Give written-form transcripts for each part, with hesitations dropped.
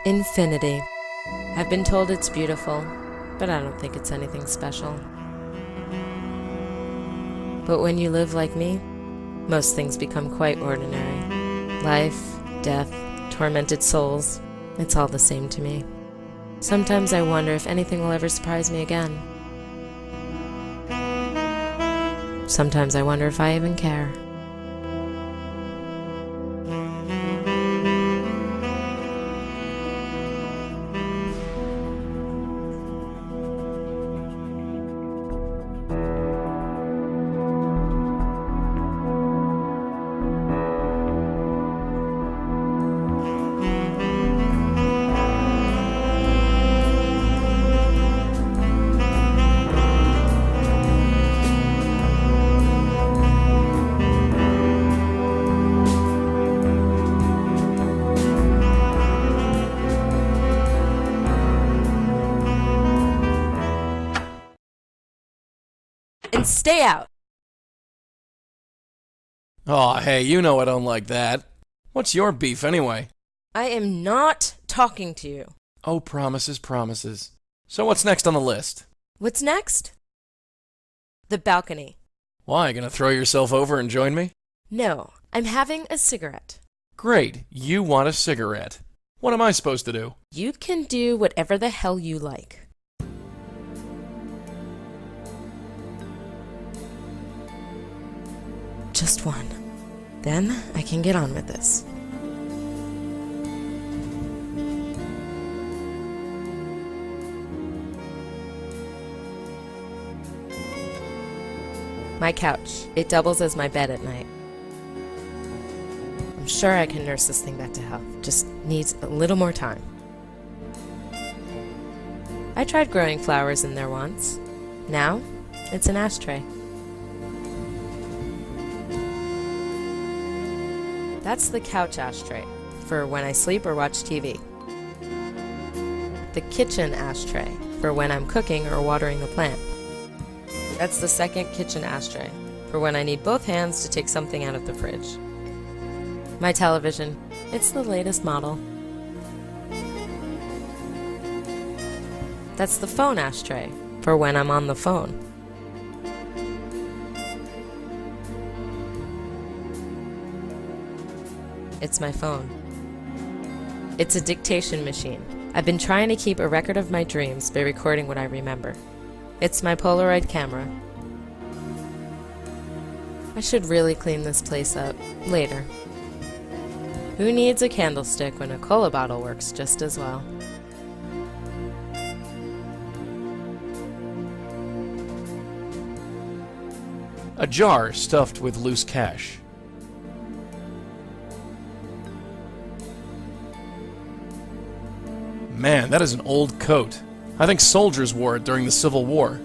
Infinity. I've been told it's beautiful, but I don't think it's anything special. But when you live like me, most things become quite ordinary. Life, death, tormented souls, it's all the same to me. Sometimes I wonder if anything will ever surprise me again. Sometimes I wonder if I even care. And stay out. Aw, hey, you know I don't like that. What's your beef anyway? I am not talking to you. Oh, promises, promises. So what's next on the list? What's next? The balcony. Why, gonna throw yourself over and join me? No, I'm having a cigarette. Great, you want a cigarette. What am I supposed to do? You can do whatever the hell you like. Just one. Then I can get on with this. My couch. It doubles as my bed at night. I'm sure I can nurse this thing back to health. Just needs a little more time. I tried growing flowers in there once. Now, it's an ashtray. That's the couch ashtray, for when I sleep or watch TV. The kitchen ashtray, for when I'm cooking or watering the plant. That's the second kitchen ashtray, for when I need both hands to take something out of the fridge. My television, it's the latest model. That's the phone ashtray, for when I'm on the phone. It's my phone. It's a dictation machine. I've been trying to keep a record of my dreams by recording what I remember. It's my Polaroid camera. I should really clean this place up later. Who needs a candlestick when a cola bottle works just as well? A jar stuffed with loose cash. Man, that is an old coat. I think soldiers wore it during the Civil War.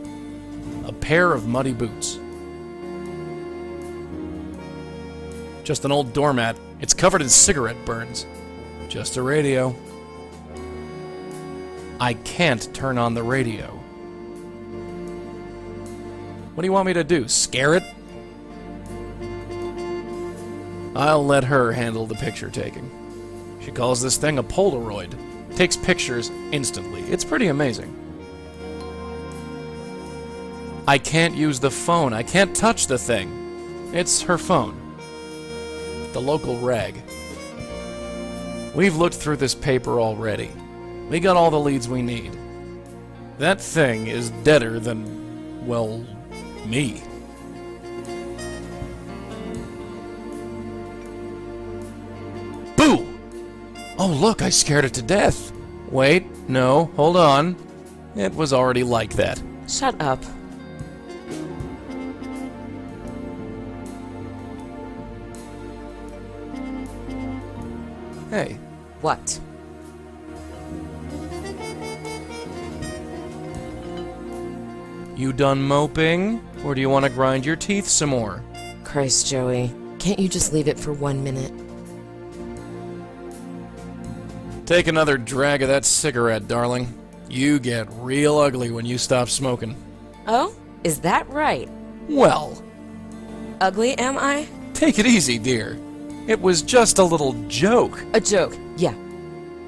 A pair of muddy boots. Just an old doormat. It's covered in cigarette burns. Just a radio. I can't turn on the radio. What do you want me to do? Scare it? I'll let her handle the picture taking. She calls this thing a Polaroid. Takes pictures instantly. It's pretty amazing. I can't use the phone. I can't touch the thing. It's her phone. The local rag. We've looked through this paper already. We got all the leads we need. That thing is deader than, well, me. Boo! Oh, look, I scared it to death. Wait, no, hold on. It was already like that. Shut up. Hey, What? you done moping? Or do you want to grind your teeth some more? Christ, Joey. Can't you just leave it for 1 minute? Take another drag of that cigarette, darling. You get real ugly when you stop smoking. Oh? Is that right? Well, Ugly, am I? take it easy, dear. It was just a little joke. A joke, yeah.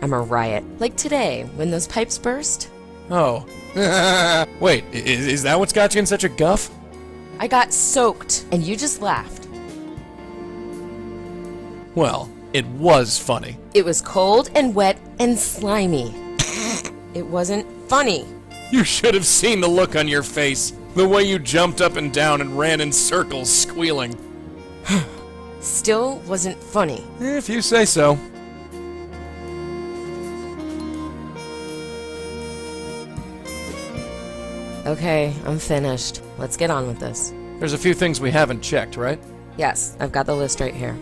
I'm a riot. Like today, when those pipes burst. Oh. Wait, is that what's got you in such a guff? I got soaked, and you just laughed. Well, it was funny. It was cold and wet and slimy. It wasn't funny. You should have seen the look on your face. The way you jumped up and down and ran in circles, squealing. Still wasn't funny. If you say so. Okay, I'm finished. Let's get on with this. There's a few things we haven't checked, right? Yes, I've got the list right here.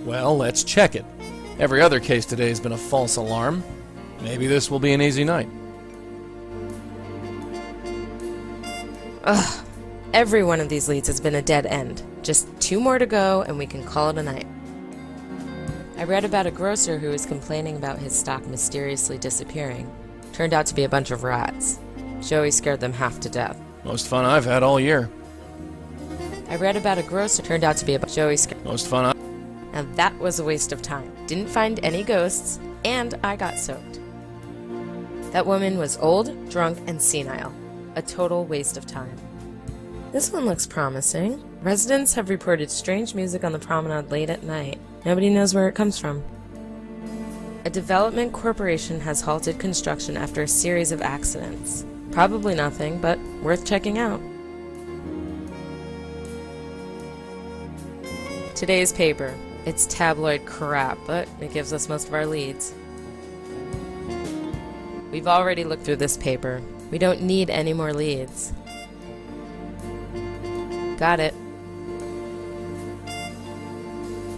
Well, let's check it. Every other case today has been a false alarm. Maybe this will be an easy night. Ugh. Every one of these leads has been a dead end. Just 2 more to go and we can call it a night. I read about a grocer who was complaining about his stock mysteriously disappearing. Turned out to be a bunch of rats. Joey scared them half to death. Most fun I've had all year. I read about a grocer turned out to be a Joey scared. Most fun And that was a waste of time. Didn't find any ghosts, and I got soaked. That woman was old, drunk, and senile. A total waste of time. This one looks promising. Residents have reported strange music on the promenade late at night. Nobody knows where it comes from. A development corporation has halted construction after a series of accidents. Probably nothing, but worth checking out. Today's paper. It's tabloid crap, but it gives us most of our leads. We've already looked through this paper. We don't need any more leads. Got it.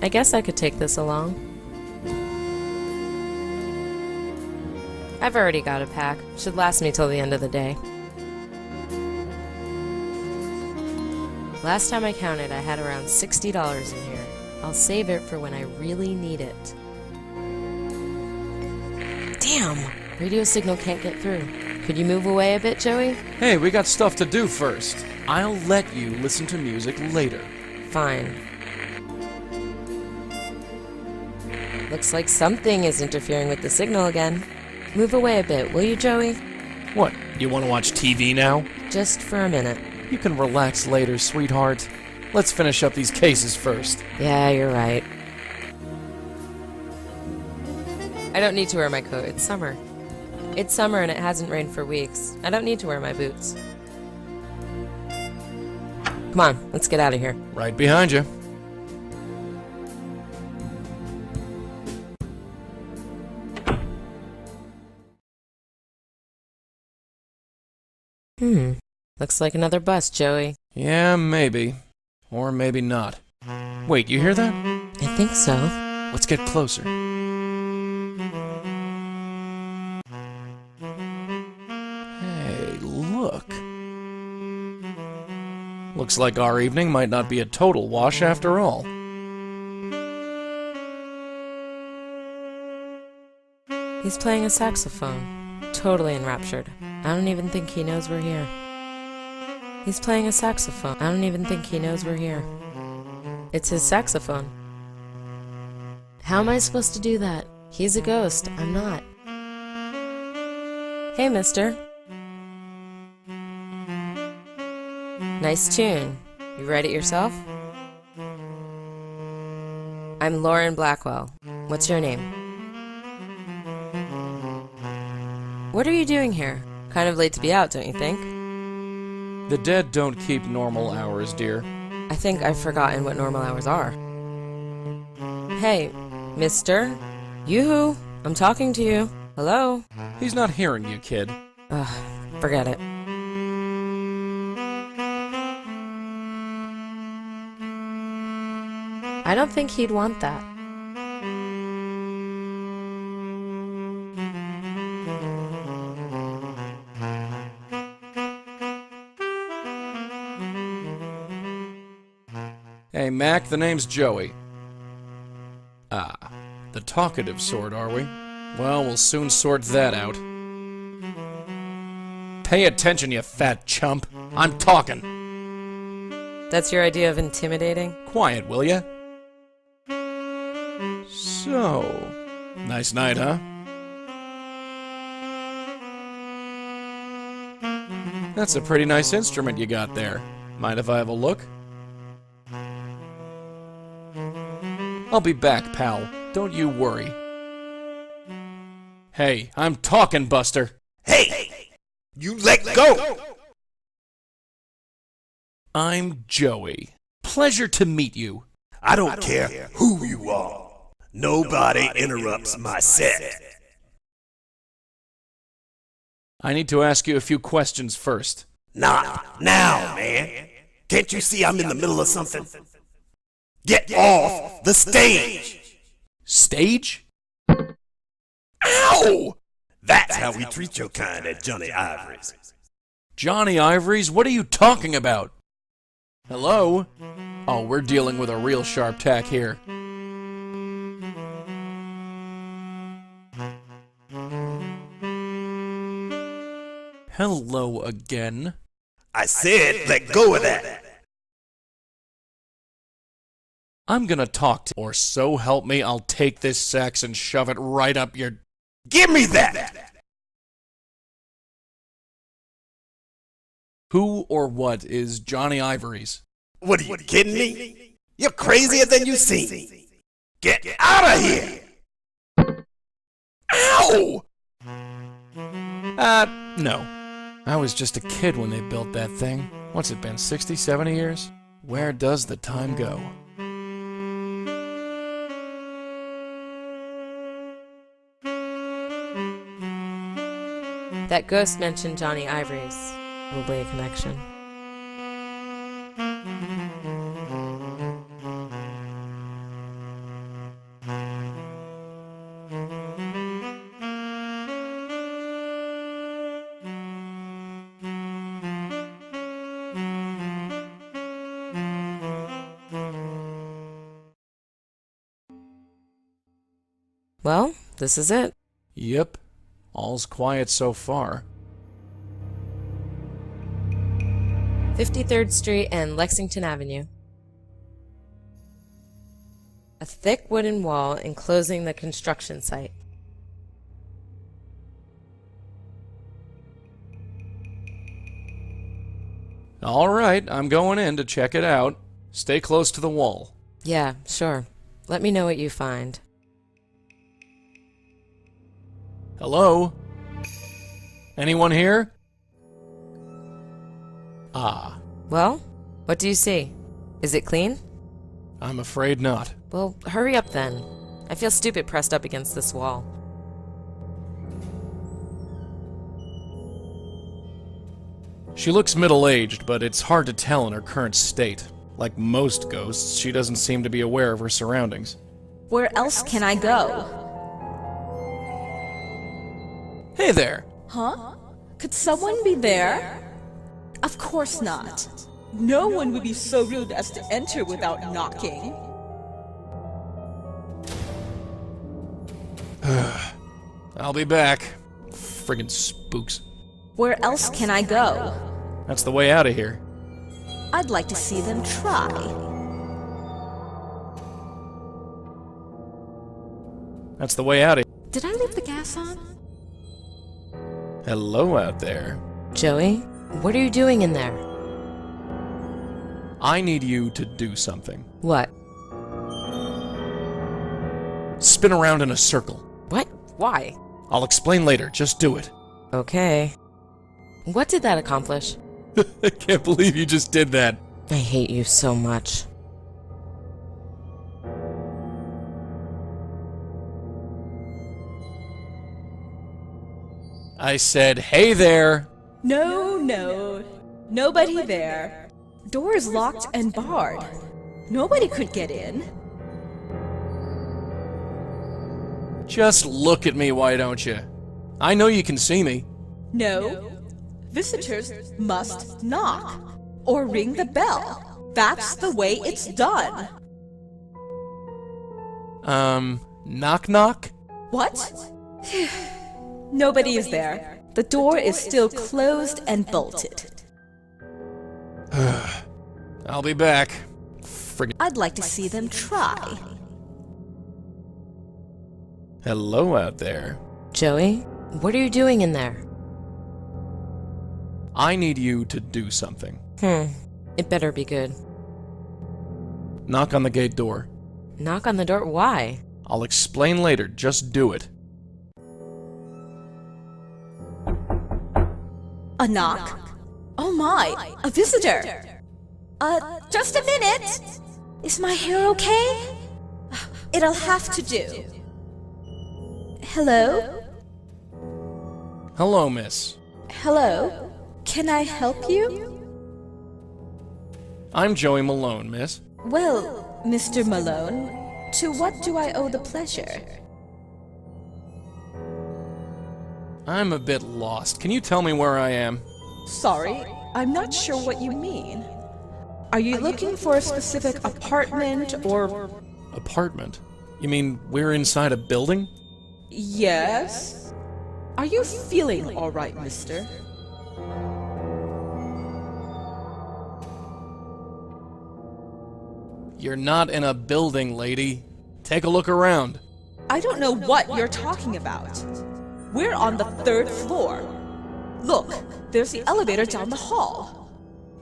I guess I could take this along. I've already got a pack. Should last me till the end of the day. Last time I counted, I had around $60 in here. I'll save it for when I really need it. Damn! Radio signal can't get through. Could you move away a bit, Joey? Hey, we got stuff to do first. I'll let you listen to music later. Fine. Looks like something is interfering with the signal again. Move away a bit, will you, Joey? What, you want to watch TV now? Just for a minute. You can relax later, sweetheart. Let's finish up these cases first. Yeah, you're right. I don't need to wear my coat. It's summer. It's summer and it hasn't rained for weeks. I don't need to wear my boots. Come on, let's get out of here. Right behind you. Looks like another bus, Joey. Yeah, maybe. Or maybe not. Wait, you hear that? I think so. Let's get closer. Hey, look. Looks like our evening might not be a total wash after all. He's playing a saxophone. Totally enraptured. I don't even think he knows we're here. He's playing a saxophone. I don't even think he knows we're here. It's his saxophone. How am I supposed to do that? He's a ghost. I'm not. Hey, mister. Nice tune. You write it yourself? I'm Lauren Blackwell. What's your name? What are you doing here? Kind of late to be out, don't you think? The dead don't keep normal hours, dear. I think I've forgotten what normal hours are. Hey, mister? Yoo-hoo! I'm talking to you. Hello? He's not hearing you, kid. Ugh, forget it. I don't think he'd want that. Hey, Mac, the name's Joey. Ah, the talkative sort, are we? Well, we'll soon sort that out. Pay attention, you fat chump. I'm talking. That's your idea of intimidating? Quiet, will ya? So, nice night, huh? That's a pretty nice instrument you got there. Mind if I have a look? I'll be back, pal. Don't you worry. Hey, I'm talking, Buster. Hey! You let go! I'm Joey. Pleasure to meet you. I don't care who you are. Nobody interrupts my set. I need to ask you a few questions first. Not now, man. Can't you see I'm in the middle of something? Get off the stage! Stage? Ow! That's how we treat your kind at Johnny Ivory's. Johnny Ivory's? What are you talking about? Hello? Oh, we're dealing with a real sharp tack here. Hello again. I said let go of that. I'm gonna talk to, or so help me, I'll take this sax and shove it right up your... Give me that! Who or what is Johnny Ivory's? What are you kidding me? You're crazier than you seem. Get out of here! Ow! No. I was just a kid when they built that thing. What's it been, 60, 70 years? Where does the time go? That ghost mentioned Johnny Ivory's. Probably a connection. Well, this is it. Yep. All's quiet so far. 53rd Street and Lexington Avenue. A thick wooden wall enclosing the construction site. Alright, I'm going in to check it out. Stay close to the wall. Yeah, sure. Let me know what you find. Hello? Anyone here? Ah, Well, what do you see? Is it clean? I'm afraid not. Well, hurry up then. I feel stupid pressed up against this wall. She looks middle-aged, but it's hard to tell in her current state. Like most ghosts, she doesn't seem to be aware of her surroundings. Where else can I go? Hey there! Huh? Could someone be there? Of course not. No one would be so rude as to enter without knocking. I'll be back. Friggin' spooks. Where else can I go? That's the way out of here. I'd like to see them try. That's the way out of here. Did I leave the gas on? Hello out there. Joey, what are you doing in there? I need you to do something. What? Spin around in a circle. What? Why? I'll explain later, just do it. Okay. What did that accomplish? I can't believe you just did that. I hate you so much. I said, hey there! No. Nobody there. Door is locked and barred. Nobody could get in. Just look at me, why don't you? I know you can see me. No. Visitors must knock or ring the bell. That's the way it's done. Knock knock? What? Nobody is there. The door is still closed and bolted. I'll be back. Friggin' I'd like to see them try. hello out there. Joey, what are you doing in there? I need you to do something. It better be good. Knock on the gate door. Knock on the door? Why? I'll explain later. Just do it. A knock? Oh my, a visitor! Just a minute! Is my hair okay? It'll have to do. Hello? Hello, miss. Hello? Can I help you? I'm Joey Malone, miss. Well, Mr. Malone, to what do I owe the pleasure? I'm a bit lost. Can you tell me where I am? Sorry, I'm not sure what you mean. Are you looking for a specific apartment or... Apartment? You mean we're inside a building? Yes? Are you feeling all right, mister? You're not in a building, lady. Take a look around. I don't know what you're talking about. We're on the 3rd floor. Look, there's the elevator down the hall.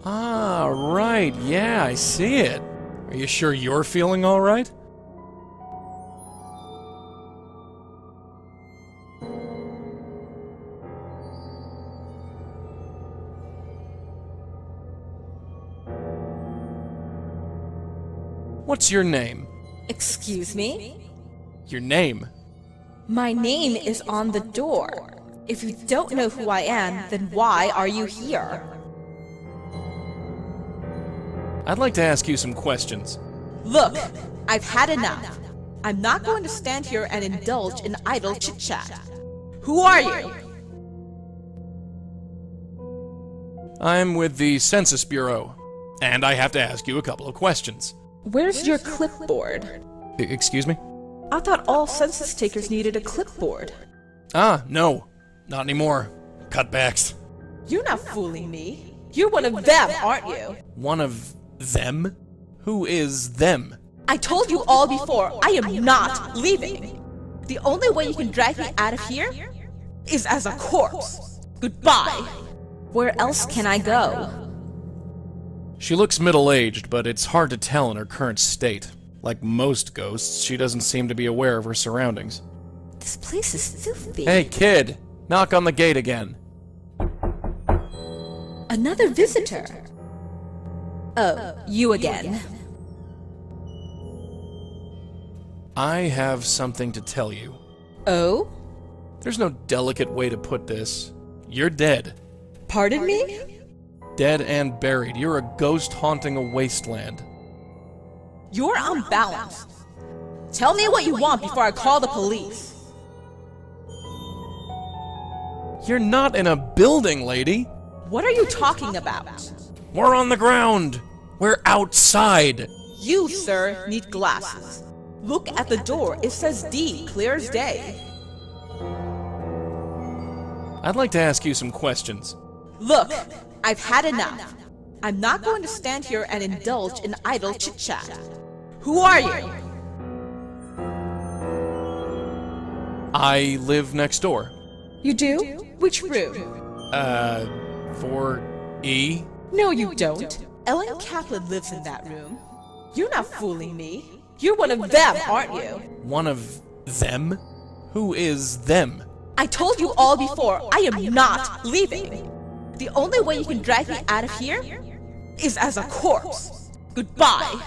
Ah, right. Yeah, I see it. Are you sure you're feeling all right? What's your name? Excuse me? Your name? My name is on the door. If you don't know who I am, then why are you here? I'd like to ask you some questions. Look, I've had enough. I'm not going to stand here and indulge in idle chit-chat. Who are you? I'm with the Census Bureau, and I have to ask you a couple of questions. Where's your clipboard? Excuse me? I thought all census takers needed a clipboard. Ah, no. Not anymore. Cutbacks. You're not fooling me. You're one of them, aren't you? One of them? Who is them? I told you all before, I am not leaving. The only way you can drag me out of here is as a corpse. Goodbye. Where else can I go? She looks middle-aged, but it's hard to tell in her current state. Like most ghosts, she doesn't seem to be aware of her surroundings. This place is filthy. Hey, kid! Knock on the gate again. Another visitor. Oh, you again. I have something to tell you. Oh? There's no delicate way to put this. You're dead. Pardon me? Dead and buried. You're a ghost haunting a wasteland. You're unbalanced. Tell me what you want before I call the police. You're not in a building, lady. What are you talking about? We're on the ground. We're outside. You, sir, need glasses. Look at the door. It says D, clear as day. I'd like to ask you some questions. Look, I've had enough. I'm not going to stand here and indulge in idle chit-chat. Who are you? I live next door. You do? Which room? 4E? No, you don't. Ellen Kaplan lives in that room. You're not fooling me. You're one of them, aren't you? One of them? Who is them? I told you all before, I am not leaving. The only way you can drag me out of here is as a corpse. Goodbye.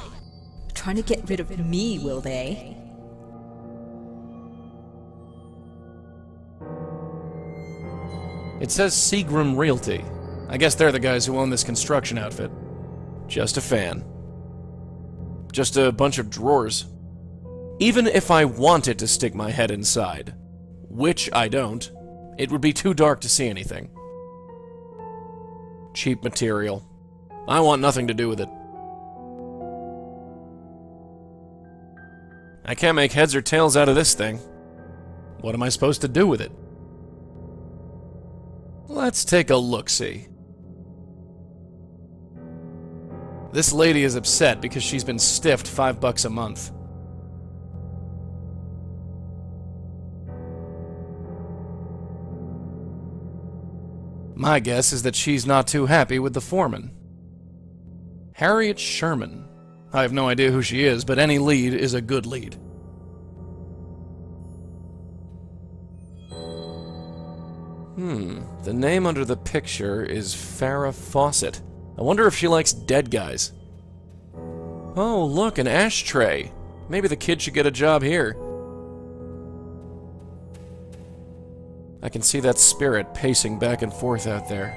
Trying to get rid of me, will they? It says Seagram Realty. I guess they're the guys who own this construction outfit. Just a fan. Just a bunch of drawers. Even if I wanted to stick my head inside, which I don't, it would be too dark to see anything. Cheap material. I want nothing to do with it. I can't make heads or tails out of this thing. What am I supposed to do with it? Let's take a look-see. This lady is upset because she's been stiffed $5 a month. My guess is that she's not too happy with the foreman. Harriet Sherman. I have no idea who she is, but any lead is a good lead. The name under the picture is Farrah Fawcett. I wonder if she likes dead guys. Oh, look, an ashtray. Maybe the kid should get a job here. I can see that spirit pacing back and forth out there.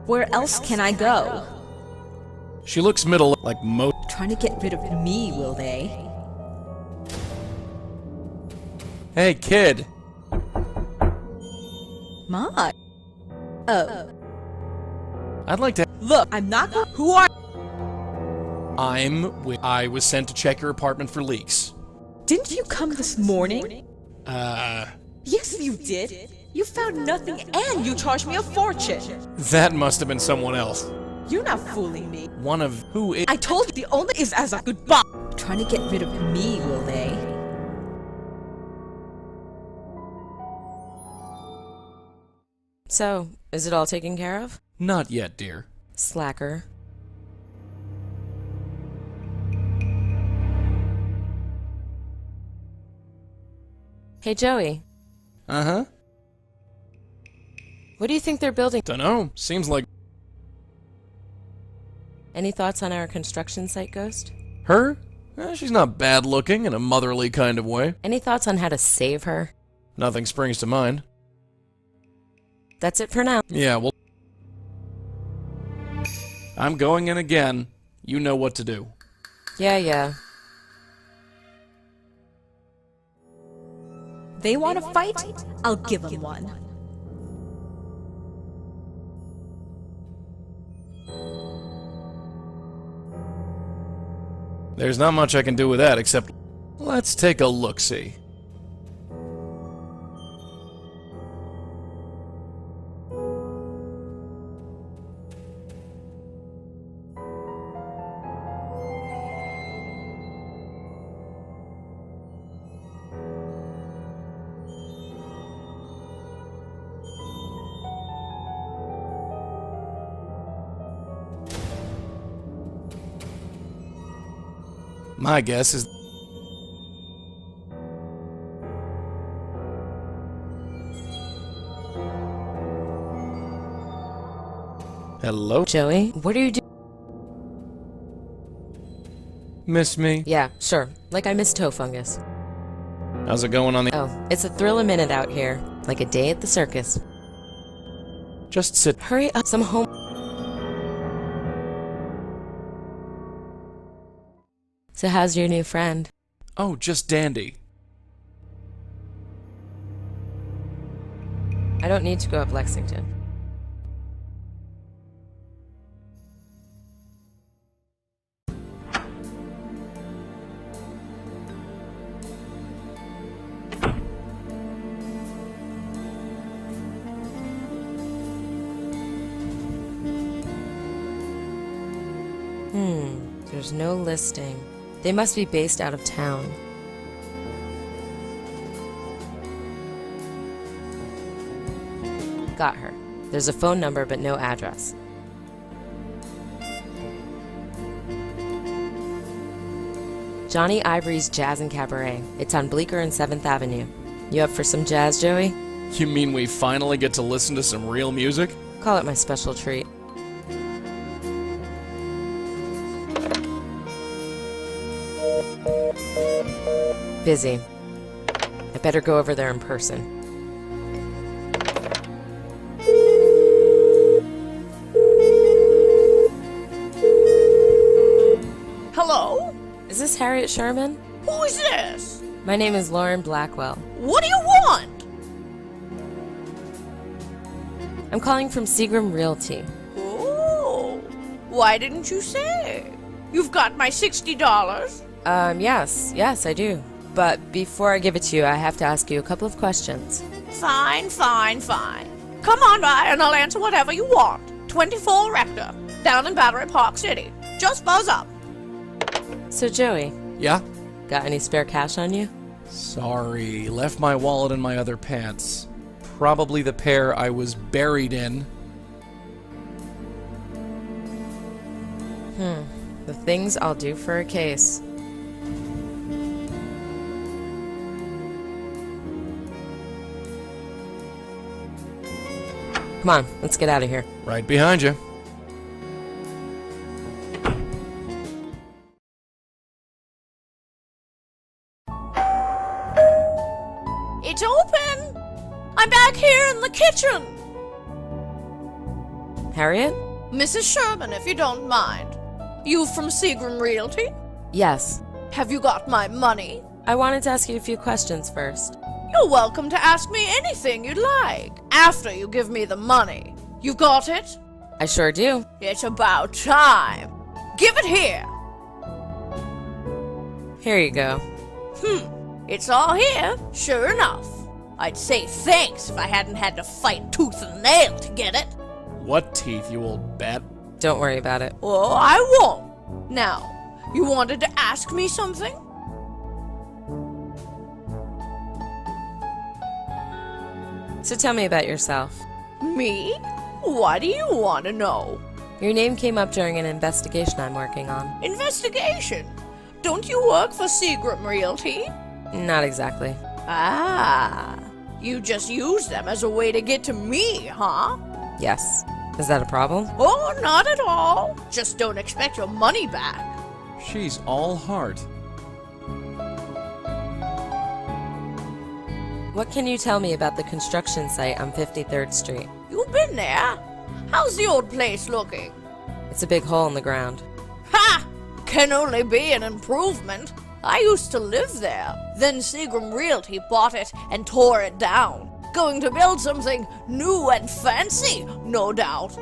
Where else can I go? She looks middle like Trying to get rid of me, will they? Hey, kid! My. Oh. I'd like to... Look, I'm not going. Who are. I was sent to check your apartment for leaks. Didn't you come this morning? Yes, you did. You found nothing and you charged me a fortune. That must have been someone else. You're not fooling me. One of who is... I told you the only is as a goodbye. Trying to get rid of me, will they? So, is it all taken care of? Not yet, dear. Slacker. Hey, Joey. Uh-huh. What do you think they're building? Dunno. Seems like... Any thoughts on our construction site, Ghost? Her? She's not bad looking in a motherly kind of way. Any thoughts on how to save her? Nothing springs to mind. That's it for now. Yeah, well... I'm going in again. You know what to do. Yeah. They want to fight? I'll give them one. There's not much I can do with that, except... Let's take a look-see. My guess is... Hello? Joey, what are you doing? Miss me? Yeah, sure. Like I miss toe fungus. How's it going on the... Oh, it's a thrill a minute out here. Like a day at the circus. Just sit... Hurry up, some home... So how's your new friend? Oh, just dandy. I don't need to go up Lexington. There's no listing. They must be based out of town. Got her. There's a phone number but no address. Johnny Ivory's Jazz and Cabaret. It's on Bleecker and 7th Avenue. You up for some jazz, Joey? You mean we finally get to listen to some real music? Call it my special treat. Busy. I better go over there in person. Hello? Is this Harriet Sherman? Who is this? My name is Lauren Blackwell. What do you want? I'm calling from Seagram Realty. Oh, why didn't you say? You've got my $60. Yes, I do. But before I give it to you, I have to ask you a couple of questions. Fine. Come on by and I'll answer whatever you want. 24 Rector, down in Battery Park City. Just buzz up. So, Joey, Yeah? got any spare cash on you? Sorry, left my wallet in my other pants. Probably the pair I was buried in. The things I'll do for a case. Come on, let's get out of here. Right behind you. It's open! I'm back here in the kitchen! Harriet? Mrs. Sherman, if you don't mind. You from Seagram Realty? Yes. Have you got my money? I wanted to ask you a few questions first. You're welcome to ask me anything you'd like, after you give me the money. You got it? I sure do. It's about time. Give it here! Here you go. It's all here, sure enough. I'd say thanks if I hadn't had to fight tooth and nail to get it. What teeth, you old bat? Don't worry about it. Oh, I won't. Now, you wanted to ask me something? So tell me about yourself. Me? What do you want to know? Your name came up during an investigation I'm working on. Investigation? Don't you work for Seagram Realty? Not exactly. Ah, you just use them as a way to get to me, huh? Yes. Is that a problem? Oh, not at all. Just don't expect your money back. She's all heart. What can you tell me about the construction site on 53rd Street? You've been there? How's the old place looking? It's a big hole in the ground. Ha! Can only be an improvement. I used to live there. Then Seagram Realty bought it and tore it down. Going to build something new and fancy, no doubt.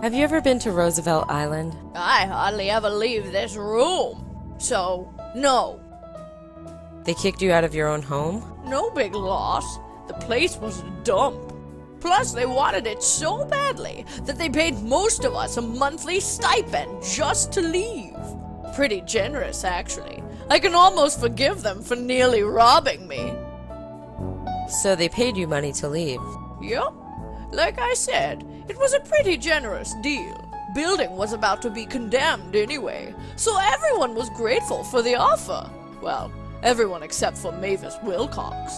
Have you ever been to Roosevelt Island? I hardly ever leave this room. So, no. They kicked you out of your own home? No big loss. The place was a dump. Plus, they wanted it so badly that they paid most of us a monthly stipend just to leave. Pretty generous, actually. I can almost forgive them for nearly robbing me. So they paid you money to leave. Yep. Like I said, it was a pretty generous deal. Building was about to be condemned anyway, so everyone was grateful for the offer. Well, everyone except for Mavis Wilcox.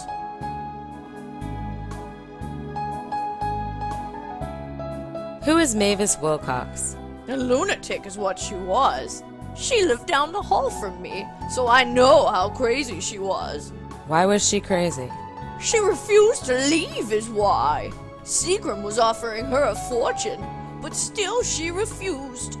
Who is Mavis Wilcox? A lunatic is what she was. She lived down the hall from me, so I know how crazy she was. Why was she crazy? She refused to leave is why. Seagram was offering her a fortune, but still she refused.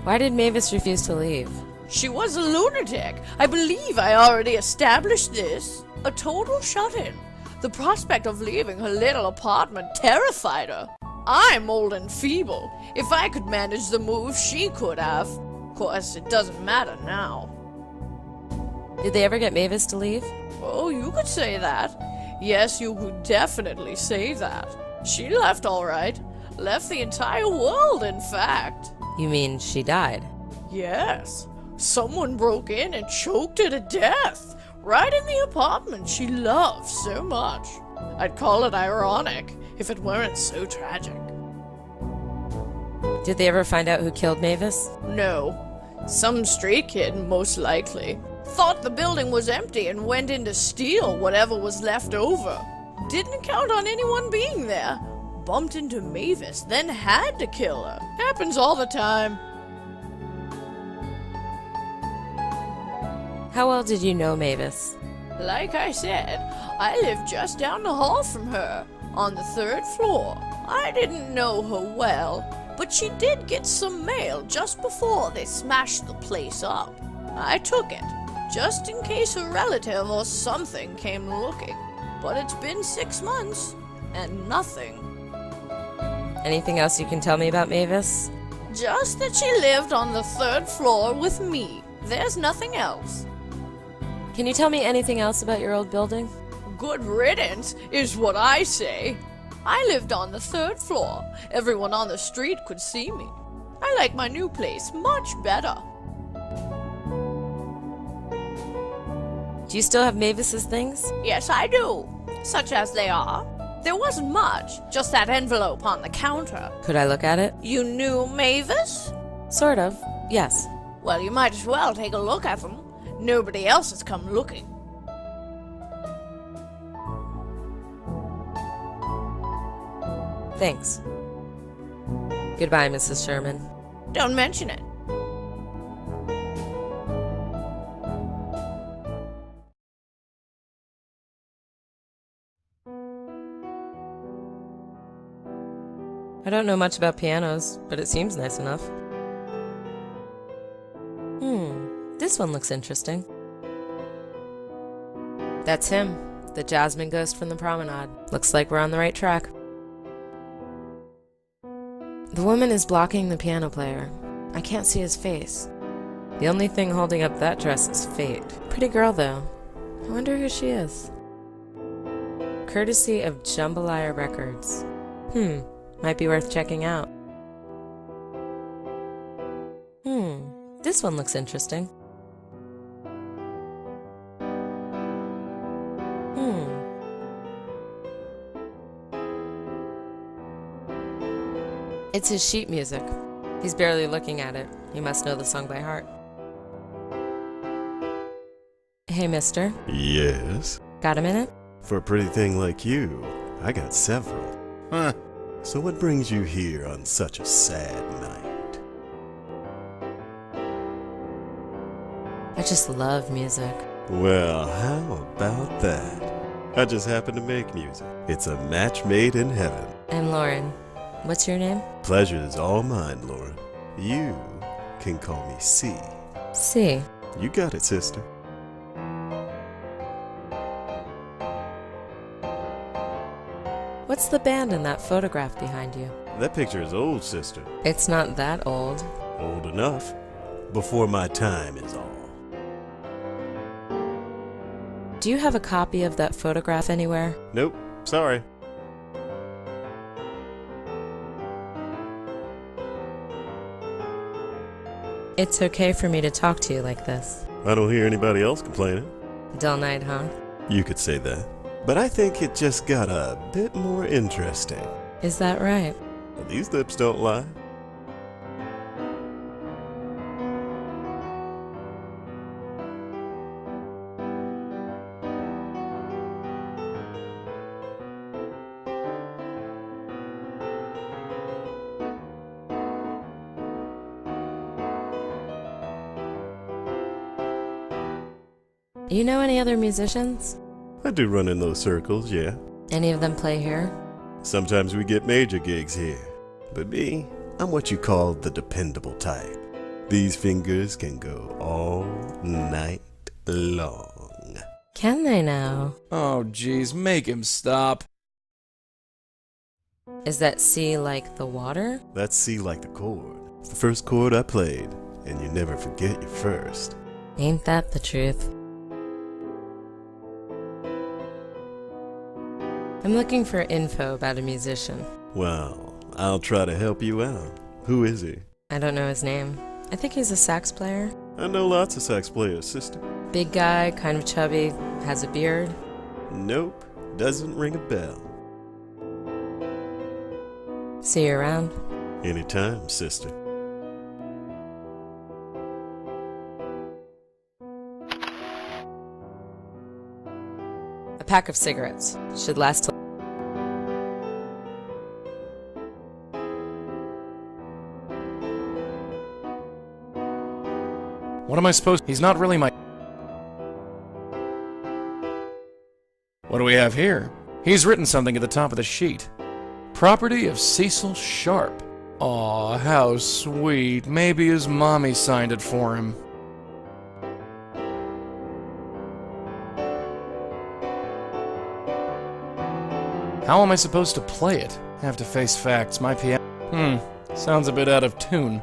Why did Mavis refuse to leave? She was a lunatic. I believe I already established this. A total shut-in. The prospect of leaving her little apartment terrified her. I'm old and feeble. If I could manage the move, she could have. Of course, it doesn't matter now. Did they ever get Mavis to leave? Oh, you could say that. Yes, you could definitely say that. She left all right. Left the entire world, in fact. You mean she died? Yes. Someone broke in and choked her to death. Right in the apartment she loved so much. I'd call it ironic if it weren't so tragic. Did they ever find out who killed Mavis? No. Some stray kid, most likely. Thought the building was empty and went in to steal whatever was left over. Didn't count on anyone being there. Bumped into Mavis, then had to kill her. Happens all the time. How well did you know Mavis? Like I said, I lived just down the hall from her, on the 3rd floor. I didn't know her well, but she did get some mail just before they smashed the place up. I took it, just in case a relative or something came looking. But it's been 6 months, and nothing. Anything else you can tell me about Mavis? Just that she lived on the 3rd floor with me. There's nothing else. Can you tell me anything else about your old building? good riddance, is what I say. I lived on the 3rd floor. Everyone on the street could see me. I like my new place much better. Do you still have Mavis's things? Yes, I do. Such as they are. There wasn't much, just that envelope on the counter. Could I look at it? You knew Mavis? Sort of, yes. Well, you might as well take a look at them. Nobody else has come looking. Thanks. Goodbye, Mrs. Sherman. Don't mention it. I don't know much about pianos, but it seems nice enough. This one looks interesting. That's him, the Jasmine ghost from the promenade. Looks like we're on the right track. The woman is blocking the piano player. I can't see his face. The only thing holding up that dress is fate. Pretty girl, though. I wonder who she is. Courtesy of Jambalaya Records. Might be worth checking out. This one looks interesting. It's his sheet music. He's barely looking at it. He must know the song by heart. Hey, mister. Yes? Got a minute? For a pretty thing like you, I got several. Huh. So what brings you here on such a sad night? I just love music. Well, how about that? I just happen to make music. It's a match made in heaven. I'm Lauren. What's your name? Pleasure is all mine, Lauren. You can call me C. C. You got it, sister. What's the band in that photograph behind you? That picture is old, sister. It's not that old. Old enough. Before my time is all. Do you have a copy of that photograph anywhere? Nope, sorry. It's okay for me to talk to you like this. I don't hear anybody else complaining. Dull night, huh? You could say that. But I think it just got a bit more interesting. Is that right? These lips don't lie. You know any other musicians? I do run in those circles, yeah. Any of them play here? Sometimes we get major gigs here. But me, I'm what you call the dependable type. These fingers can go all night long. Can they now? Oh, geez, make him stop. Is that C like the water? That's C like the chord. It's the first chord I played, and you never forget your first. Ain't that the truth? I'm looking for info about a musician. Well, I'll try to help you out. Who is he? I don't know his name. I think he's a sax player. I know lots of sax players, sister. Big guy, kind of chubby, has a beard. Nope, doesn't ring a bell. See you around. Anytime, sister. A pack of cigarettes. Should last till... What am I supposed... He's not really my... What do we have here? He's written something at the top of the sheet. Property of Cecil Sharp. Aw, how sweet. Maybe his mommy signed it for him. How am I supposed to play it? Have to face facts. My piano... Sounds a bit out of tune.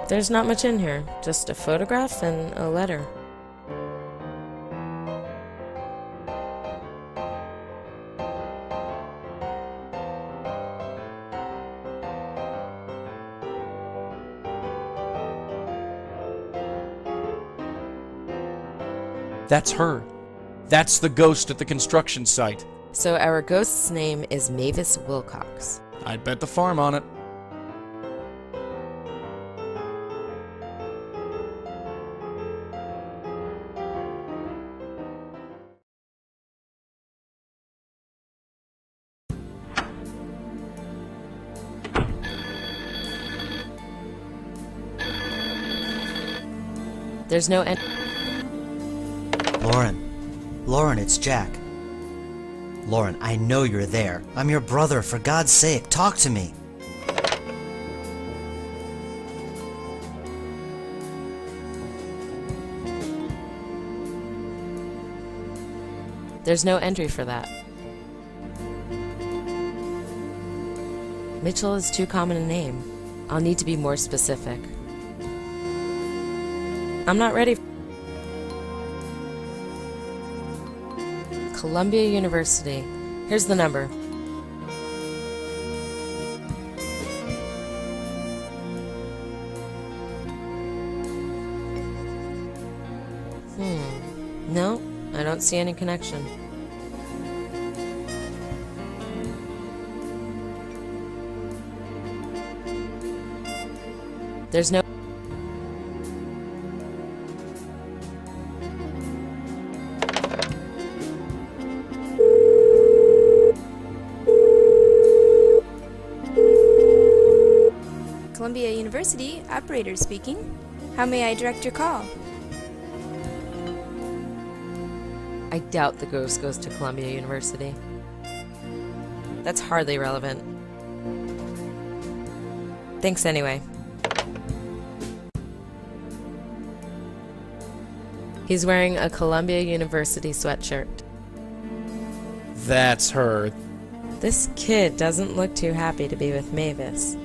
There's not much in here. Just a photograph and a letter. That's her. That's the ghost at the construction site. So our ghost's name is Mavis Wilcox. I'd bet the farm on it. There's no end. Lauren, it's Jack. Lauren, I know you're there. I'm your brother, for God's sake, talk to me. There's no entry for that. Mitchell is too common a name. I'll need to be more specific. I'm not ready. Columbia University. Here's the number. No, I don't see any connection. There's no... Columbia University, operator speaking. How may I direct your call? I doubt the ghost goes to Columbia University. That's hardly relevant. Thanks anyway. He's wearing a Columbia University sweatshirt. That's her. This kid doesn't look too happy to be with Mavis.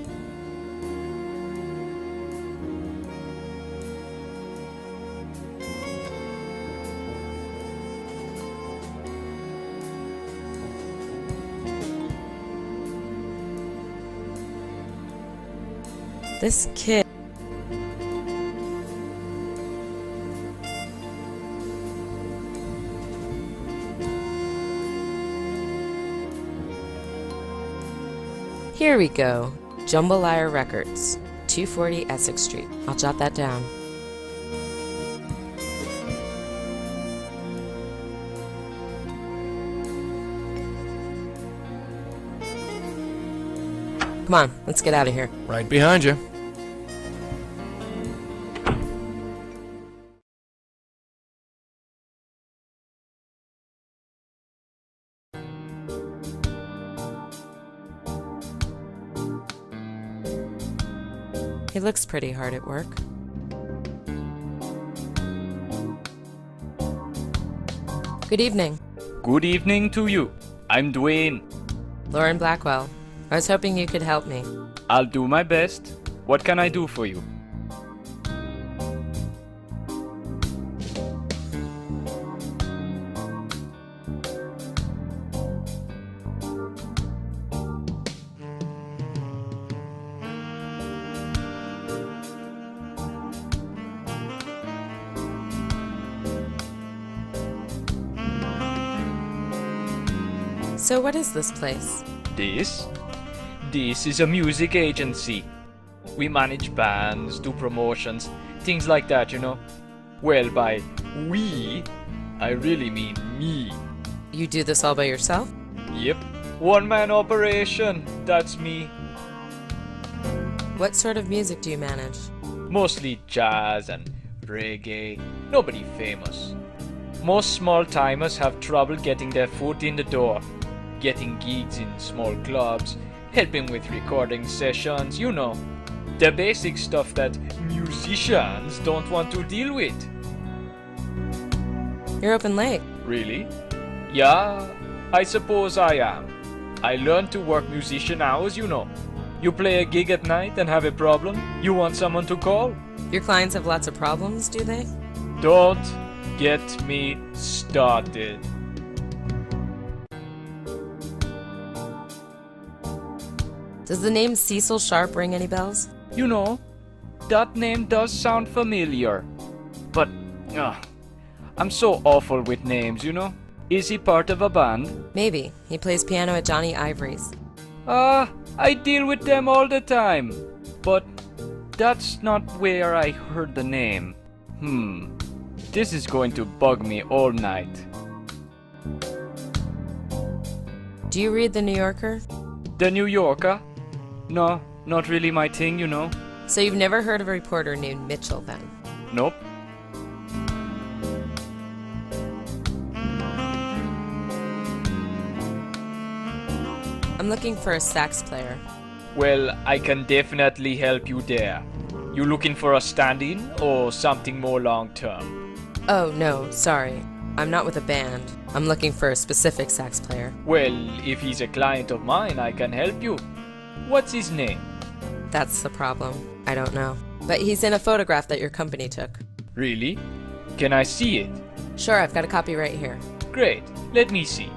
This kid... Here we go. Jambalaya Records, 240 Essex Street. I'll jot that down. Come on, let's get out of here. Right behind you. He looks pretty hard at work. Good evening. Good evening to you. I'm Dwayne. Lauren Blackwell. I was hoping you could help me. I'll do my best. What can I do for you? So what is this place? This is a music agency. We manage bands, do promotions, things like that, you know. Well, by we, I really mean me. You do this all by yourself? Yep, one-man operation, that's me. What sort of music do you manage? Mostly jazz and reggae, nobody famous. Most small-timers have trouble getting their foot in the door, getting gigs in small clubs, helping with recording sessions, you know. The basic stuff that musicians don't want to deal with. You're open late. Really? Yeah, I suppose I am. I learned to work musician hours, you know. You play a gig at night and have a problem, you want someone to call. Your clients have lots of problems, do they? Don't get me started. Does the name Cecil Sharp ring any bells? You know, that name does sound familiar. But, I'm so awful with names, you know? Is he part of a band? Maybe. He plays piano at Johnny Ivory's. I deal with them all the time. But that's not where I heard the name. This is going to bug me all night. Do you read The New Yorker? The New Yorker? No, not really my thing, you know. So you've never heard of a reporter named Mitchell then? Nope. I'm looking for a sax player. Well, I can definitely help you there. You looking for a stand-in or something more long-term? Oh, no, sorry. I'm not with a band. I'm looking for a specific sax player. Well, if he's a client of mine, I can help you. What's his name? That's the problem. I don't know. But he's in a photograph that your company took. Really? Can I see it? Sure, I've got a copy right here. Great. Let me see.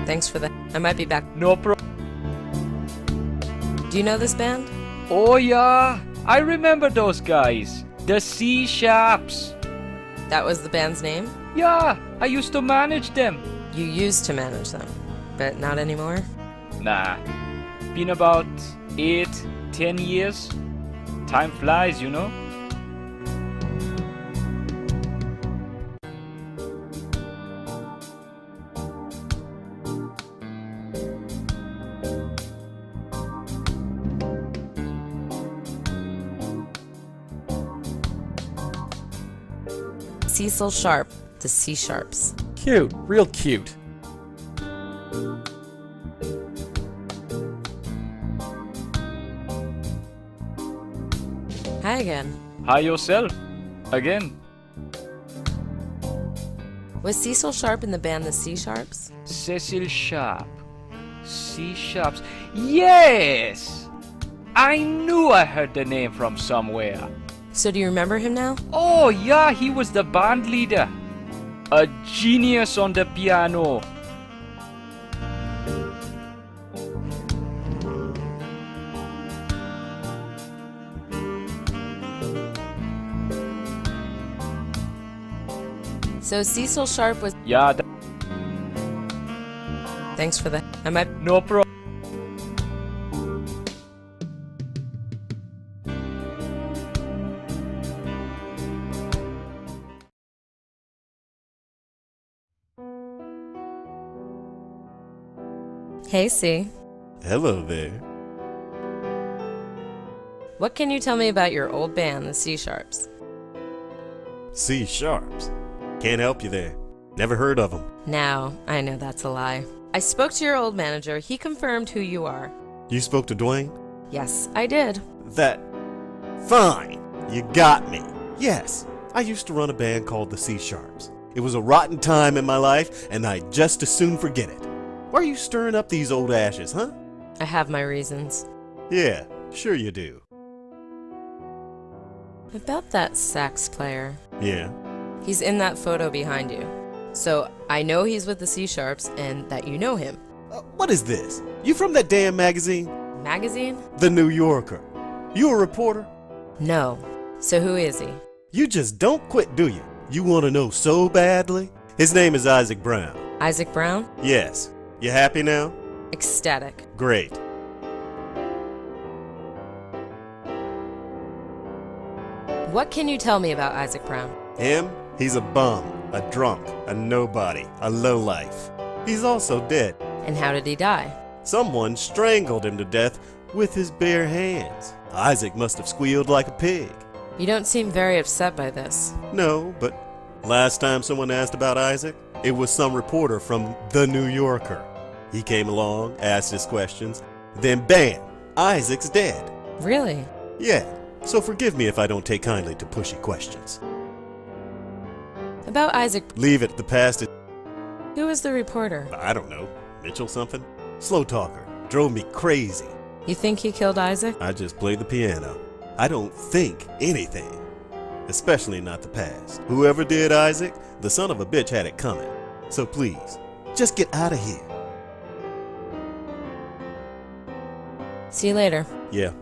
Thanks for that. I might be back. No problem. Do you know this band? Oh yeah, I remember those guys. The C Sharps. That was the band's name? Yeah, I used to manage them. You used to manage them, but not anymore? Nah, been about 8-10 years. Time flies, you know. Cecil Sharp, the C Sharps. Cute, real cute. Hi again. Hi yourself. Again. Was Cecil Sharp in the band the C Sharps? Cecil Sharp. C Sharps. Yes! I knew I heard the name from somewhere. So do you remember him now? Oh yeah, he was the band leader. A genius on the piano. So Cecil Sharp was... Yeah, Thanks for that. I might... no problem. Hey, C. Hello there. What can you tell me about your old band, the C Sharps? C Sharps. Can't help you there. Never heard of them. Now, I know that's a lie. I spoke to your old manager. He confirmed who you are. You spoke to Dwayne? Yes, I did. That... Fine. You got me. Yes, I used to run a band called the C Sharps. It was a rotten time in my life, and I'd just as soon forget it. Why are you stirring up these old ashes, huh? I have my reasons. Yeah, sure you do. About that sax player. Yeah. He's in that photo behind you. So I know he's with the C Sharps and that you know him. What is this? You from that damn magazine? Magazine? The New Yorker. You a reporter? No. So who is he? You just don't quit, do you? You want to know so badly? His name is Isaac Brown. Isaac Brown? Yes. You happy now? Ecstatic. Great. What can you tell me about Isaac Brown? Him? He's a bum, a drunk, a nobody, a lowlife. He's also dead. And how did he die? Someone strangled him to death with his bare hands. Isaac must have squealed like a pig. You don't seem very upset by this. No, but last time someone asked about Isaac, it was some reporter from The New Yorker. He came along, asked his questions, then bam, Isaac's dead. Really? Yeah, so forgive me if I don't take kindly to pushy questions. About Isaac, Leave it, the past is... who was the reporter? I don't know, Mitchell something? Slow talker, drove me crazy. You think he killed Isaac? I just play the piano. I don't think anything. Especially not the past. Whoever did Isaac, the son of a bitch had it coming. So please, just get out of here. See you later. Yeah.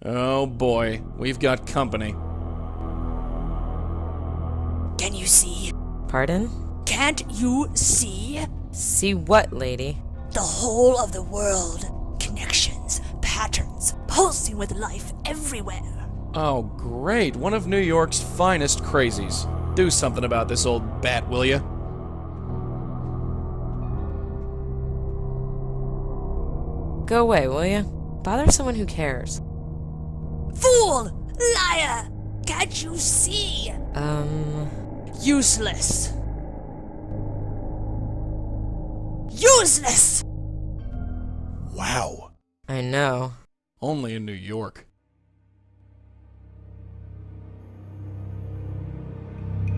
Oh boy, we've got company. Can you see? Pardon? Can't you see? See what, lady? The whole of the world. Connections, patterns, pulsing with life everywhere. Oh great, one of New York's finest crazies. Do something about this old bat, will ya? Go away, will ya? Bother someone who cares. Fool! Liar! Can't you see? Useless. Useless! Wow. I know. Only in New York.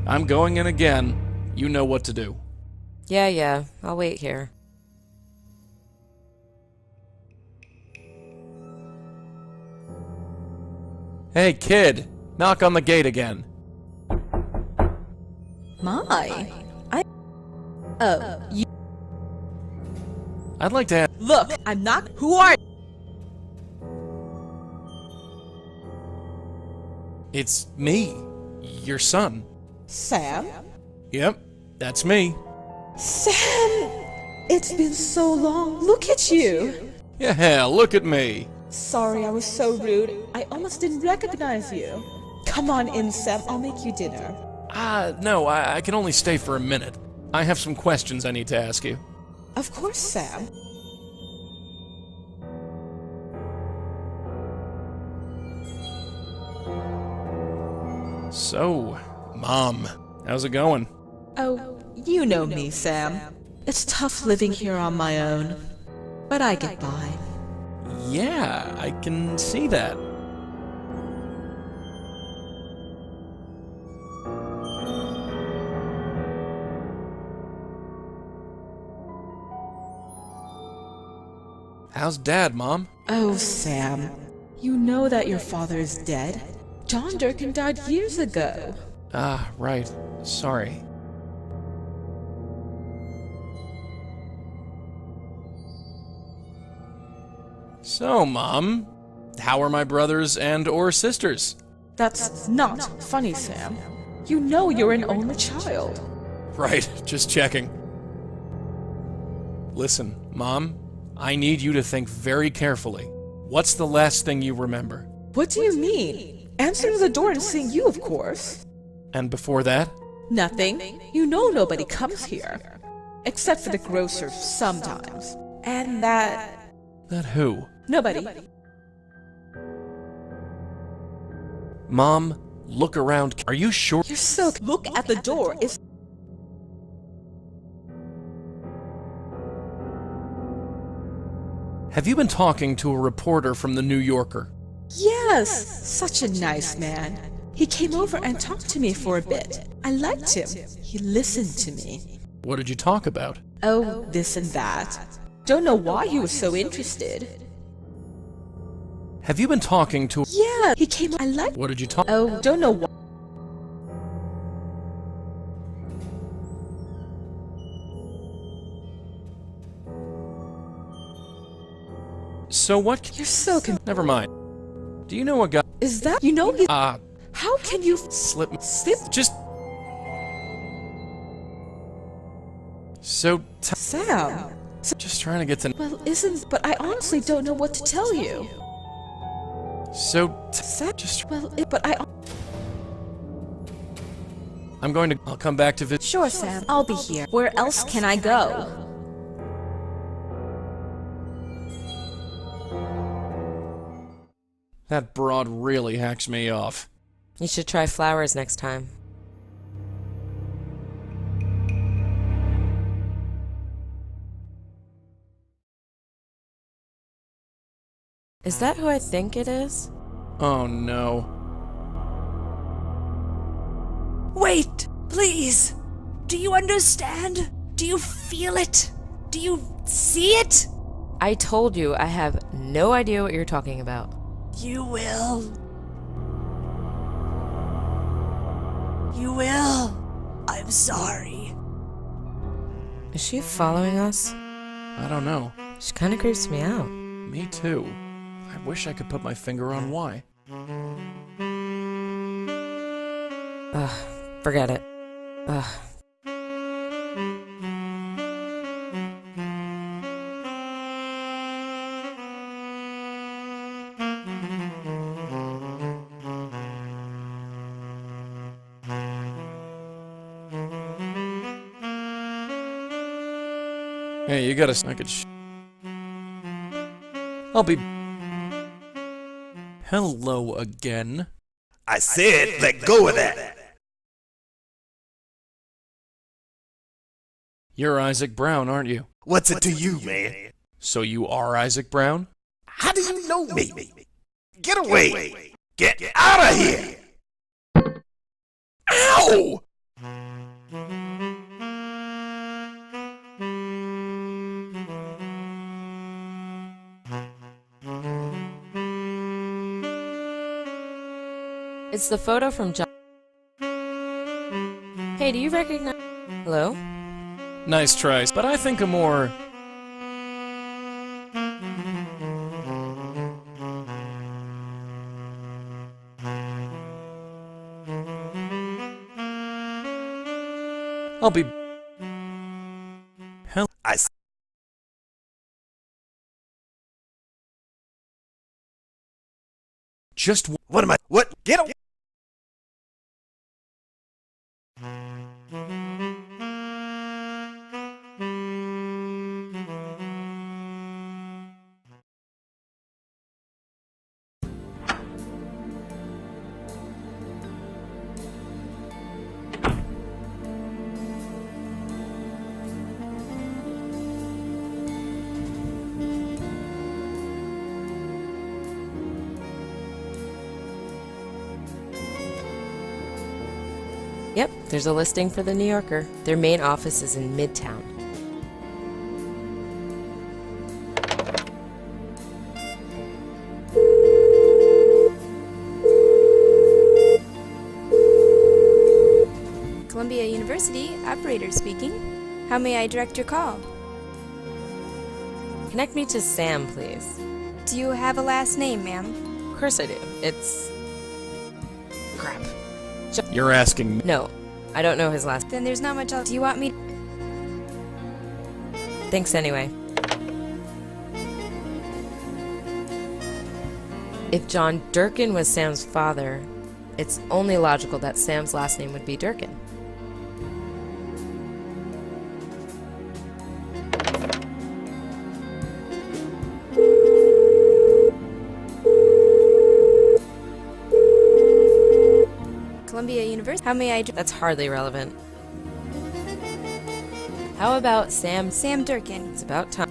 I'm going in again. You know what to do. Yeah, I'll wait here. Hey, kid! Knock on the gate again. You I'd like to ask... look, I'm not. Who are you? It's me. Your son. Sam? Yep, that's me. Sam! It's been so long. Look at you. Yeah, look at me. Sorry, I was so rude. I almost didn't recognize you. Come on in, Sam. I'll make you dinner. No, I can only stay for a minute. I have some questions I need to ask you. Of course, Sam. So, Mom, how's it going? Oh, you know me, Sam. It's tough living here on my own, but I get by. Yeah, I can see that. How's Dad, Mom? Oh, Sam. You know that your father is dead. John Durkin died years ago. Ah, right. Sorry. So, Mom, how are my brothers and or sisters? That's not funny, Sam. You know you're an only child. Right, just checking. Listen, Mom, I need you to think very carefully. What's the last thing you remember? What do you mean? Answering the door and seeing you, of course. And before that? Nothing. You know nobody comes here. Except for the grocer sometimes. And that... That who? Nobody. Mom, look around. Are you sure? You're so... Look at the door. It's... Have you been talking to a reporter from the New Yorker? Yes! Such a nice man. He came over and talked to me for a bit. I liked him. He listened to me. What did you talk about? Oh, this and that. Don't know why he was so interested. Have you been talking to... Yeah, he came... I liked... What did you talk... Oh, don't know why... So what... You're so Never mind. Do you know a guy... Is that... You know he... How can you... Slip... Slip... Just... So... Sam... Just trying to get to... Well, isn't... But I honestly don't know what to tell you. So... Sam... Just... Well, but I... I'm going to... I'll come back to visit... Sure, Sam. I'll be here. Where else can I go? That broad really hacks me off. You should try flowers next time. Is that who I think it is? Oh no. Wait, please. Do you understand? Do you feel it? Do you see it? I told you I have no idea what you're talking about. You will. You will. I'm sorry. Is she following us? I don't know. She kind of creeps me out. Me too. I wish I could put my finger on why. Forget it. Hey, you gotta I'll be... Hello again. I said, let go of that. You're Isaac Brown, aren't you? What's it to you, man? So you are Isaac Brown? How do you know me? Get away! Get out of here! Ow! It's the photo from John. Hey, do you recognize... Hello? Nice tries, but I think a more... I'll be... Hell... Just... What am I? What? Get away! Yep, there's a listing for the New Yorker. Their main office is in Midtown. Columbia University, operator speaking. How may I direct your call? Connect me to Sam, please. Do you have a last name, ma'am? Of course I do. It's... crap. You're asking me... No, I don't know his last... Then there's not much else. Do you want me... Thanks anyway. If John Durkin was Sam's father, it's only logical that Sam's last name would be Durkin. Columbia University. How may I... That's hardly relevant. How about Sam? Sam Durkin. It's about time.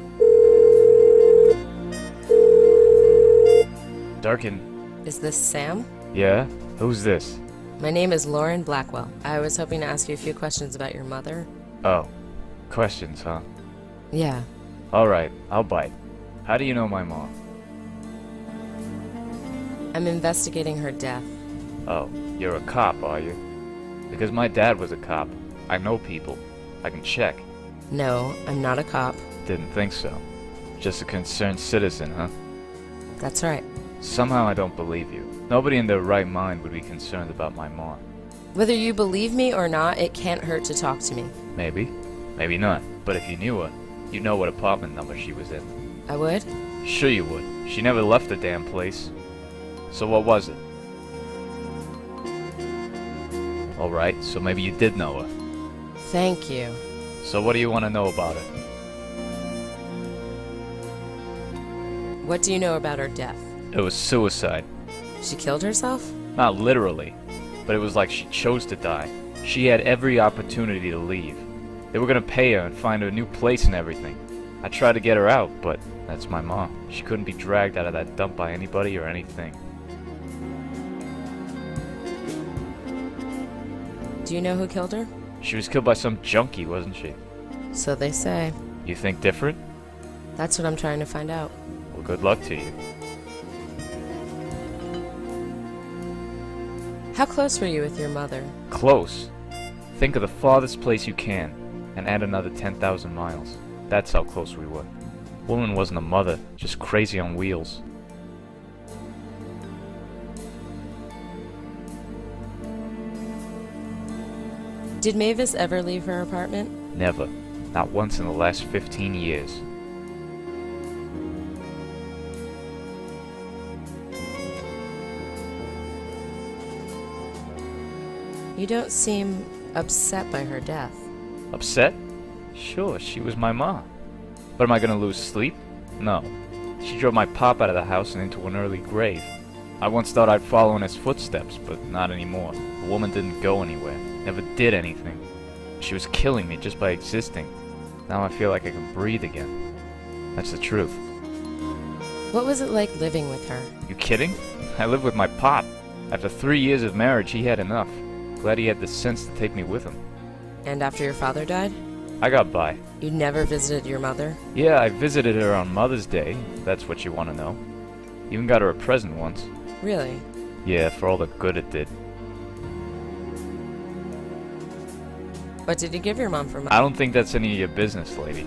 Durkin. Is this Sam? Yeah? Who's this? My name is Lauren Blackwell. I was hoping to ask you a few questions about your mother. Oh. Questions, huh? Yeah. Alright, I'll bite. How do you know my mom? I'm investigating her death. Oh, you're a cop, are you? Because my dad was a cop. I know people. I can check. No, I'm not a cop. Didn't think so. Just a concerned citizen, huh? That's right. Somehow I don't believe you. Nobody in their right mind would be concerned about my mom. Whether you believe me or not, it can't hurt to talk to me. Maybe. Maybe not. But if you knew her, you'd know what apartment number she was in. I would? Sure you would. She never left the damn place. So what was it? Alright, so maybe you did know her. Thank you. So what do you want to know about it? What do you know about her death? It was suicide. She killed herself? Not literally, but it was like she chose to die. She had every opportunity to leave. They were gonna pay her and find her a new place and everything. I tried to get her out, but that's my mom. She couldn't be dragged out of that dump by anybody or anything. Do you know who killed her? She was killed by some junkie, wasn't she? So they say. You think different? That's what I'm trying to find out. Well, good luck to you. How close were you with your mother? Close. Think of the farthest place you can, and add another 10,000 miles. That's how close we were. Woman wasn't a mother, just crazy on wheels. Did Mavis ever leave her apartment? Never. Not once in the last 15 years. You don't seem upset by her death. Upset? Sure, she was my mom. But am I gonna lose sleep? No. She drove my pop out of the house and into an early grave. I once thought I'd follow in his footsteps, but not anymore. The woman didn't go anywhere, never did anything. She was killing me just by existing. Now I feel like I can breathe again. That's the truth. What was it like living with her? You kidding? I lived with my pop. After 3 years of marriage, he had enough. Glad he had the sense to take me with him. And after your father died? I got by. You never visited your mother? Yeah, I visited her on Mother's Day, if that's what you want to know. Even got her a present once. Really? Yeah, for all the good it did. What did you give your mom for I don't think that's any of your business, lady.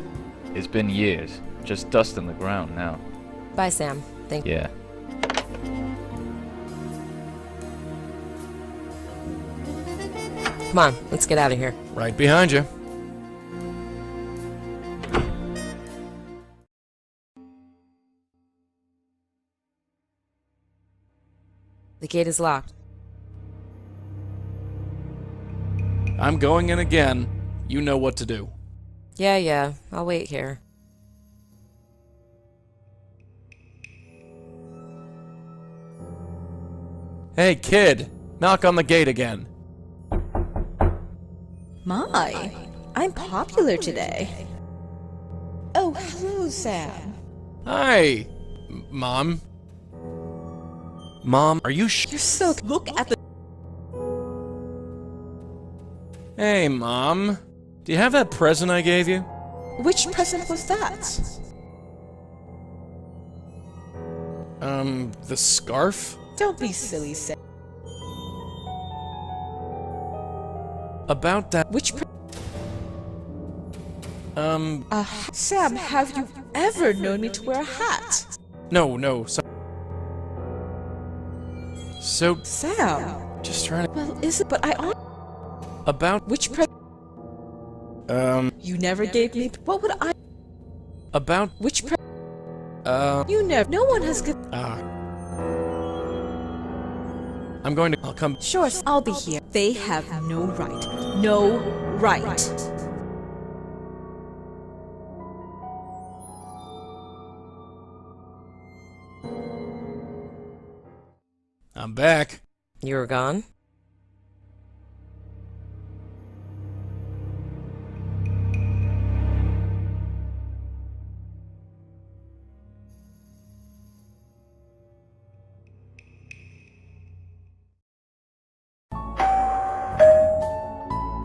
It's been years. Just dust in the ground now. Bye, Sam. Thank you. Yeah. Come on, let's get out of here. Right behind you. The gate is locked. I'm going in again. You know what to do. Yeah, I'll wait here. Hey, kid! Knock on the gate again. My, I'm popular today. Oh, hello, Sam. Hi! Mom? Mom, are you You're so... Look at the... Hey, Mom. Do you have that present I gave you? Which present was that? The scarf? Don't be silly, Sam. About that... Which Sam, So... have you ever known me to wear a hat? No, so... Sam. Just trying to... Well, is it? But I on... About... Which You never gave me... What would I... About... Which You never... No one has given... I'm going to... I'll come... Sure, I'll be here. They have no right. No right. I'm back. You were gone?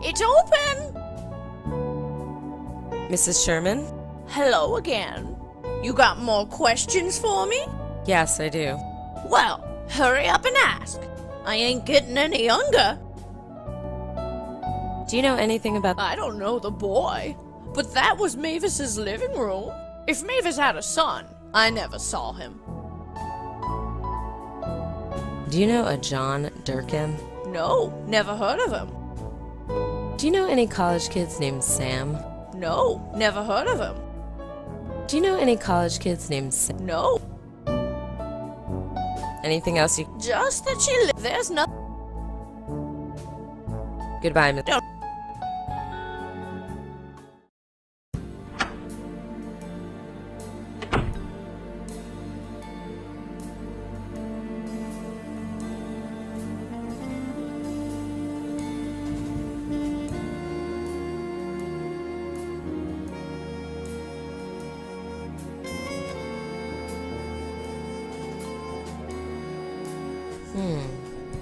It's open! Mrs. Sherman? Hello again. You got more questions for me? Yes, I do. Well, hurry up and ask. I ain't getting any younger. Do you know anything about... I don't know the boy, but that was Mavis's living room. If Mavis had a son, I never saw him. Do you know a John Durkin? No, never heard of him. Do you know any college kids named Sam? No, never heard of him. Do you know any college kids named Sam? No, Anything else you... just that she there's nothing. Goodbye, Miss... Don't-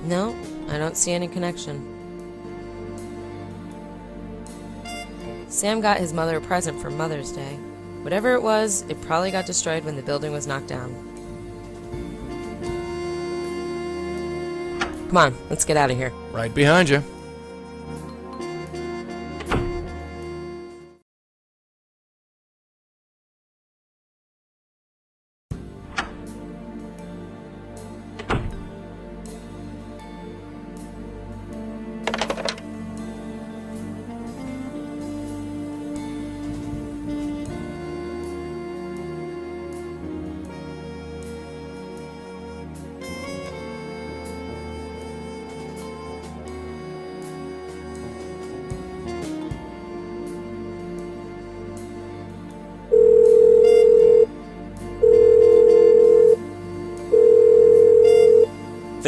No, I don't see any connection. Sam got his mother a present for Mother's Day. Whatever it was, it probably got destroyed when the building was knocked down. Come on, let's get out of here. Right behind you.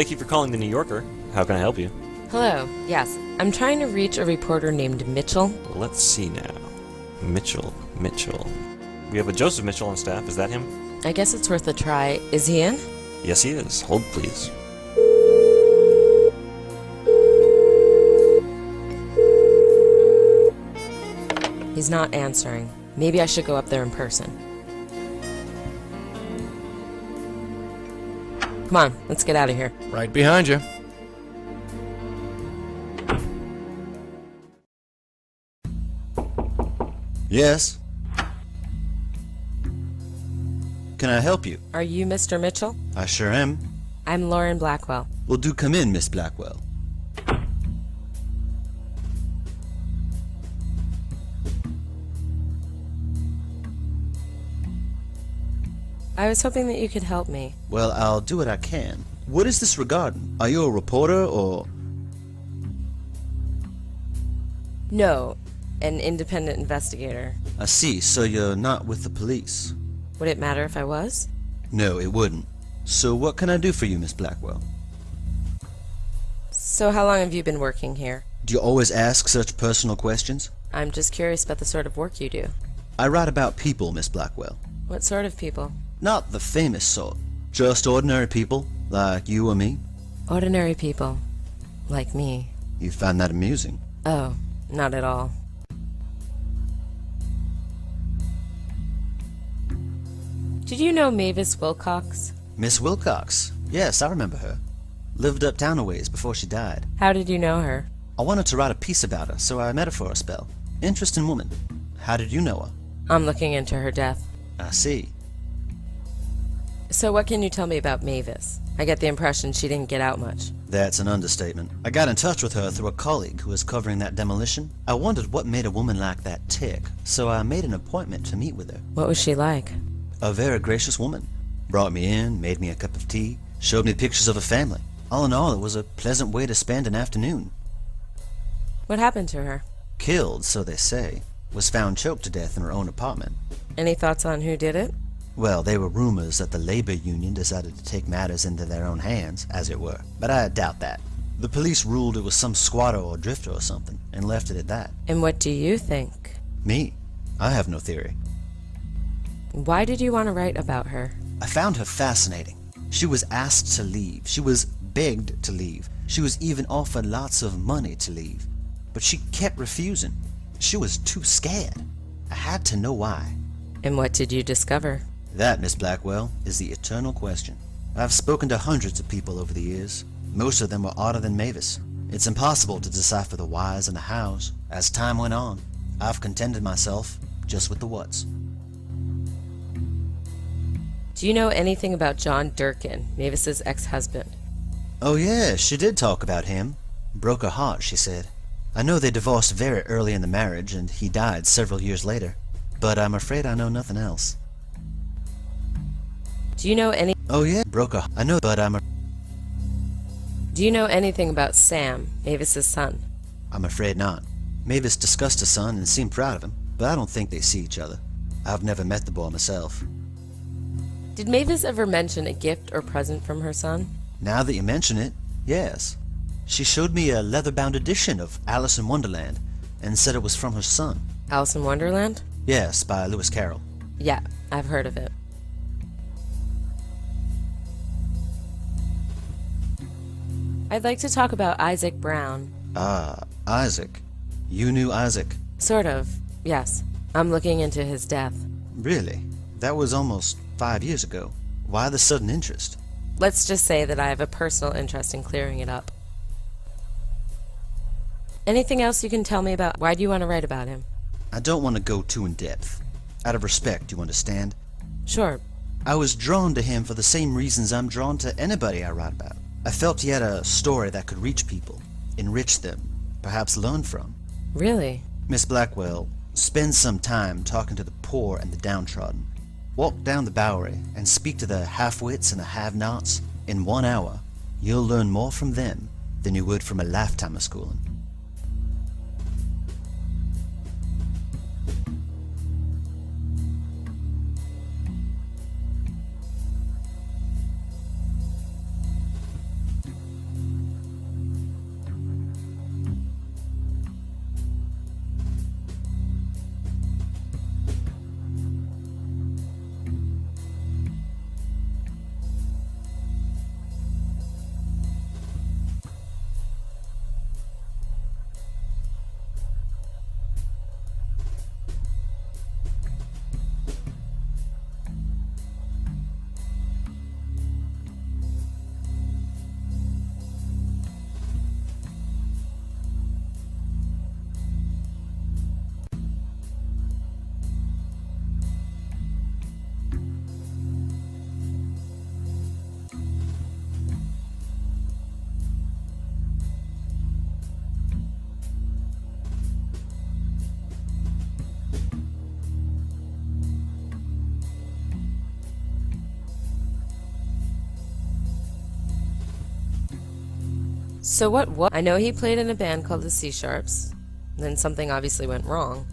Thank you for calling the New Yorker. How can I help you? Hello, yes. I'm trying to reach a reporter named Mitchell. Let's see now. Mitchell. We have a Joseph Mitchell on staff. Is that him? I guess it's worth a try. Is he in? Yes, he is. Hold, please. He's not answering. Maybe I should go up there in person. Come on, let's get out of here. Right behind you. Yes? Can I help you? Are you Mr. Mitchell? I sure am. I'm Lauren Blackwell. Well, do come in, Miss Blackwell. I was hoping that you could help me. Well, I'll do what I can. What is this regarding? Are you a reporter or... No, an independent investigator. I see, so you're not with the police. Would it matter if I was? No, it wouldn't. So what can I do for you, Miss Blackwell? So how long have you been working here? Do you always ask such personal questions? I'm just curious about the sort of work you do. I write about people, Miss Blackwell. What sort of people? Not the famous sort. Just ordinary people, like you or me. Ordinary people. Like me. You find that amusing? Oh, not at all. Did you know Mavis Wilcox? Miss Wilcox? Yes, I remember her. Lived uptown a ways before she died. How did you know her? I wanted to write a piece about her, so I met her for a spell. Interesting woman. How did you know her? I'm looking into her death. I see. So what can you tell me about Mavis? I get the impression she didn't get out much. That's an understatement. I got in touch with her through a colleague who was covering that demolition. I wondered what made a woman like that tick, so I made an appointment to meet with her. What was she like? A very gracious woman. Brought me in, made me a cup of tea, showed me pictures of her family. All in all, it was a pleasant way to spend an afternoon. What happened to her? Killed, so they say. Was found choked to death in her own apartment. Any thoughts on who did it? Well, there were rumors that the labor union decided to take matters into their own hands, as it were. But I doubt that. The police ruled it was some squatter or drifter or something, and left it at that. And what do you think? Me? I have no theory. Why did you want to write about her? I found her fascinating. She was asked to leave. She was begged to leave. She was even offered lots of money to leave. But she kept refusing. She was too scared. I had to know why. And what did you discover? That, Miss Blackwell, is the eternal question. I've spoken to hundreds of people over the years. Most of them were odder than Mavis. It's impossible to decipher the whys and the hows. As time went on, I've contented myself just with the whats. Do you know anything about John Durkin, Mavis's ex-husband? Oh yeah, she did talk about him. Broke her heart, she said. I know they divorced very early in the marriage, and he died several years later. But I'm afraid I know nothing else. Do you know any... Oh yeah, broke her... I know, but Do you know anything about Sam, Mavis's son? I'm afraid not. Mavis discussed her son and seemed proud of him, but I don't think they see each other. I've never met the boy myself. Did Mavis ever mention a gift or present from her son? Now that you mention it, yes. She showed me a leather-bound edition of Alice in Wonderland and said it was from her son. Alice in Wonderland? Yes, by Lewis Carroll. Yeah, I've heard of it. I'd like to talk about Isaac Brown. Ah, Isaac. You knew Isaac? Sort of, yes. I'm looking into his death. Really? That was almost 5 years ago. Why the sudden interest? Let's just say that I have a personal interest in clearing it up. Anything else you can tell me about why do you want to write about him? I don't want to go too in-depth. Out of respect, you understand? Sure. I was drawn to him for the same reasons I'm drawn to anybody I write about. I felt he had a story that could reach people, enrich them, perhaps learn from. Really? Miss Blackwell, spend some time talking to the poor and the downtrodden. Walk down the Bowery and speak to the half-wits and the have-nots. In 1 hour, you'll learn more from them than you would from a lifetime of schooling. So what? I know he played in a band called the C Sharps. Then something obviously went wrong.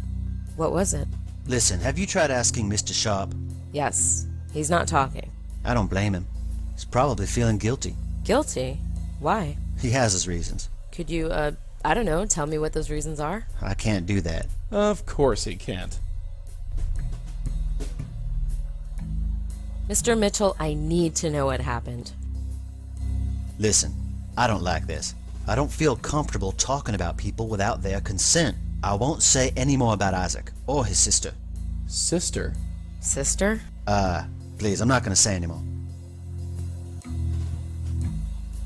What was it? Listen, have you tried asking Mr. Sharp? Yes. He's not talking. I don't blame him. He's probably feeling guilty. Guilty? Why? He has his reasons. Could you, I don't know, tell me what those reasons are? I can't do that. Of course he can't. Mr. Mitchell, I need to know what happened. Listen, I don't like this. I don't feel comfortable talking about people without their consent. I won't say any more about Isaac or his sister. Sister? Sister? Please, I'm not gonna say anymore.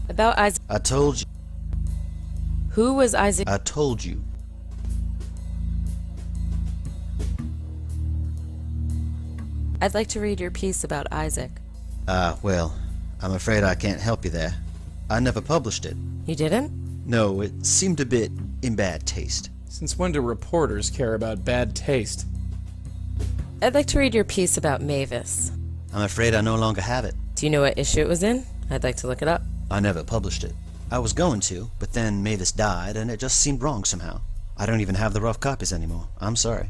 About Isaac. I told you. Who was Isaac? I told you. I'd like to read your piece about Isaac. Well, I'm afraid I can't help you there. I never published it. You didn't? No, it seemed a bit in bad taste. Since when do reporters care about bad taste? I'd like to read your piece about Mavis. I'm afraid I no longer have it. Do you know what issue it was in? I'd like to look it up. I never published it. I was going to, but then Mavis died, and it just seemed wrong somehow. I don't even have the rough copies anymore. I'm sorry.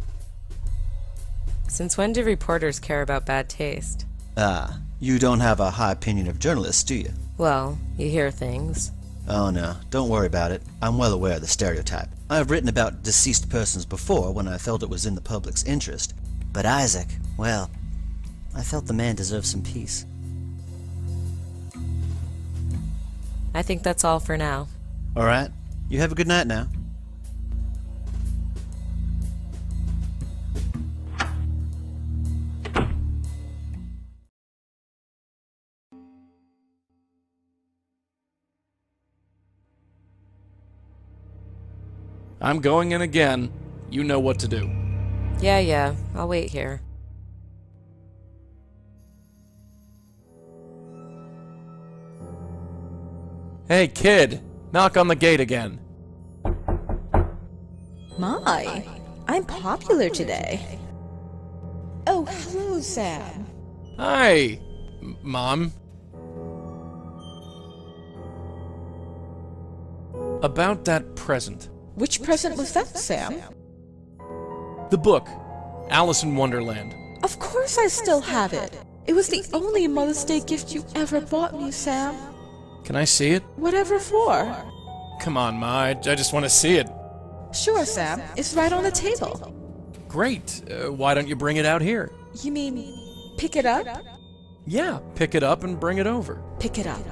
Since when do reporters care about bad taste? You don't have a high opinion of journalists, do you? Well, you hear things. Oh no, don't worry about it. I'm well aware of the stereotype. I have written about deceased persons before when I felt it was in the public's interest. But Isaac, well, I felt the man deserved some peace. I think that's all for now. Alright, you have a good night now. I'm going in again. You know what to do. Yeah, I'll wait here. Hey, kid! Knock on the gate again. My, I'm popular today. Oh, hello, Sam. Hi, Mom. About that present. Which present was that, Sam? The book, Alice in Wonderland. Of course I still have it. It was the only Mother's Day gift you ever bought me, Sam. Can I see it? Whatever for? Come on, Ma, I just want to see it. Sure, Sam. It's right on the table. Great. Why don't you bring it out here? You mean pick it up? Yeah, pick it up and bring it over. Pick it up.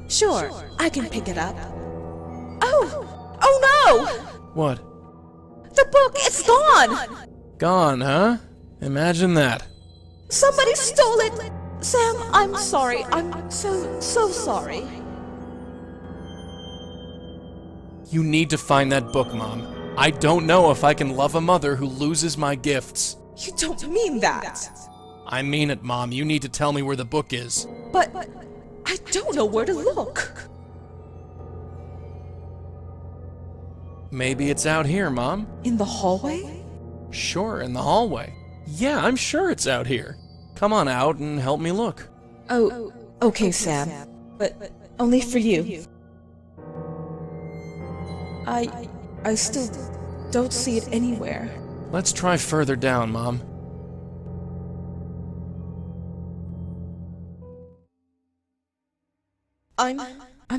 Sure, I can pick it up. Oh! Oh no! What? The book, it's gone! Gone, huh? Imagine that. Somebody stole it! Sam, I'm sorry. I'm so sorry. You need to find that book, Mom. I don't know if I can love a mother who loses my gifts. You don't mean that. I mean it, Mom. You need to tell me where the book is. But I don't know where to look. Maybe it's out here, Mom. In the hallway? Sure, in the hallway. Yeah, I'm sure it's out here. Come on out and help me look. Oh, okay, Sam. But only for you. I still don't see it anywhere. Let's try further down, Mom. I'm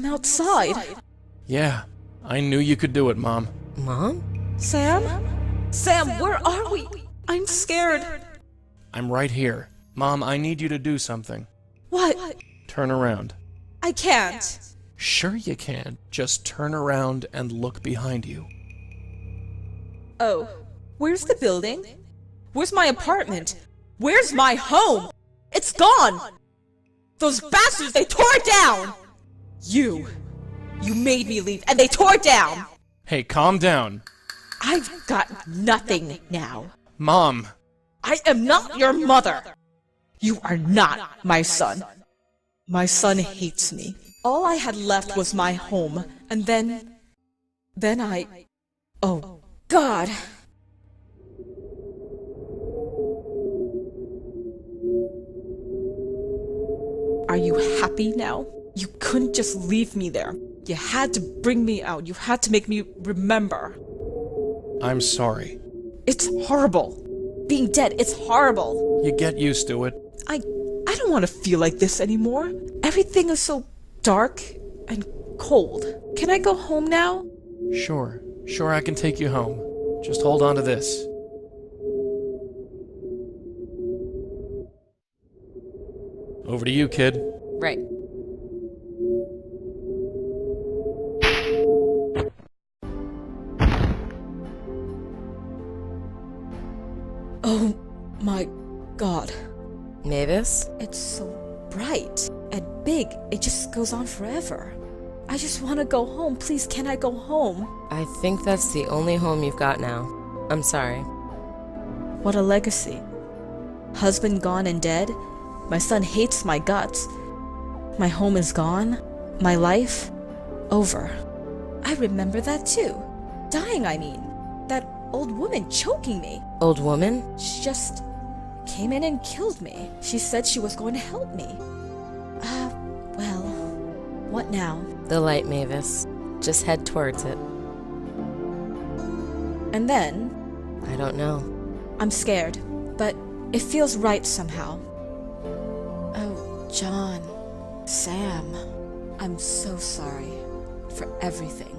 outside. Yeah, I knew you could do it, Mom. Mom? Sam? Sam, where are we? I'm scared. I'm right here. Mom, I need you to do something. What? Turn around. I can't. Sure you can. Just turn around and look behind you. Oh, where's the building? Where's my apartment? Where's my home? It's gone! Those bastards, they tore it down! You made me leave and they tore it down! Hey, calm down. I've got nothing now. Mom. I am not your mother. You are not my son. My son hates me. All I had left was my home, and then I... Oh, God! Are you happy now? You couldn't just leave me there. You had to bring me out. You had to make me remember. I'm sorry. It's horrible. Being dead, it's horrible. You get used to it. I don't want to feel like this anymore. Everything is so dark and cold. Can I go home now? Sure, I can take you home. Just hold on to this. Over to you, kid. Right. Oh my god. Mavis? It's so bright and big. It just goes on forever. I just want to go home. Please, can I go home? I think that's the only home you've got now. I'm sorry. What a legacy. Husband gone and dead. My son hates my guts. My home is gone. My life over. I remember that too. Dying, I mean. That old woman choking me. Old woman? She just came in and killed me. She said she was going to help me. Well, what now? The light, Mavis. Just head towards it. And then? I don't know. I'm scared, but it feels right somehow. Oh, John, Sam, I'm so sorry for everything.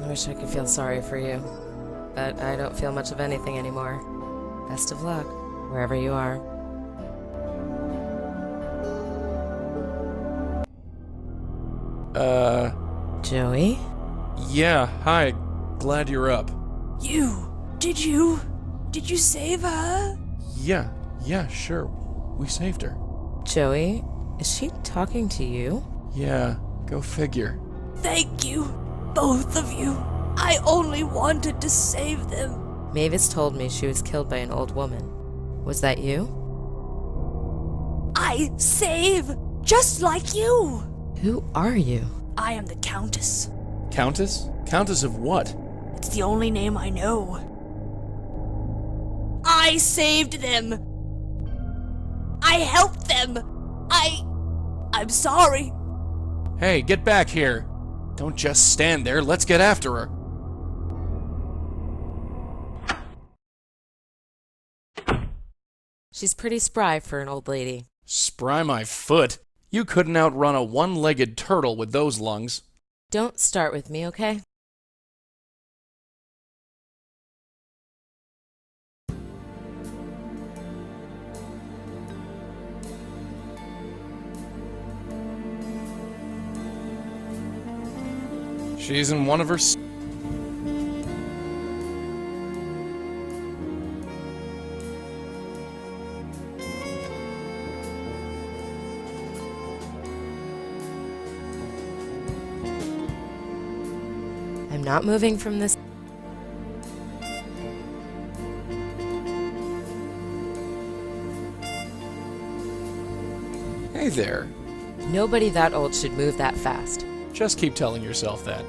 I wish I could feel sorry for you, but I don't feel much of anything anymore. Best of luck, wherever you are. Joey? Yeah, hi. Glad you're up. Did you save her? Yeah, sure. We saved her. Joey, is she talking to you? Yeah, go figure. Thank you, both of you. I only wanted to save them. Mavis told me she was killed by an old woman. Was that you? I save, just like you. Who are you? I am the Countess. Countess? Countess of what? It's the only name I know. I saved them. I helped them. I'm sorry. Hey, get back here. Don't just stand there. Let's get after her. She's pretty spry for an old lady. Spry my foot. You couldn't outrun a one-legged turtle with those lungs. Don't start with me, okay? She's in one of her... I'm not moving from this. Hey there. Nobody that old should move that fast. Just keep telling yourself that.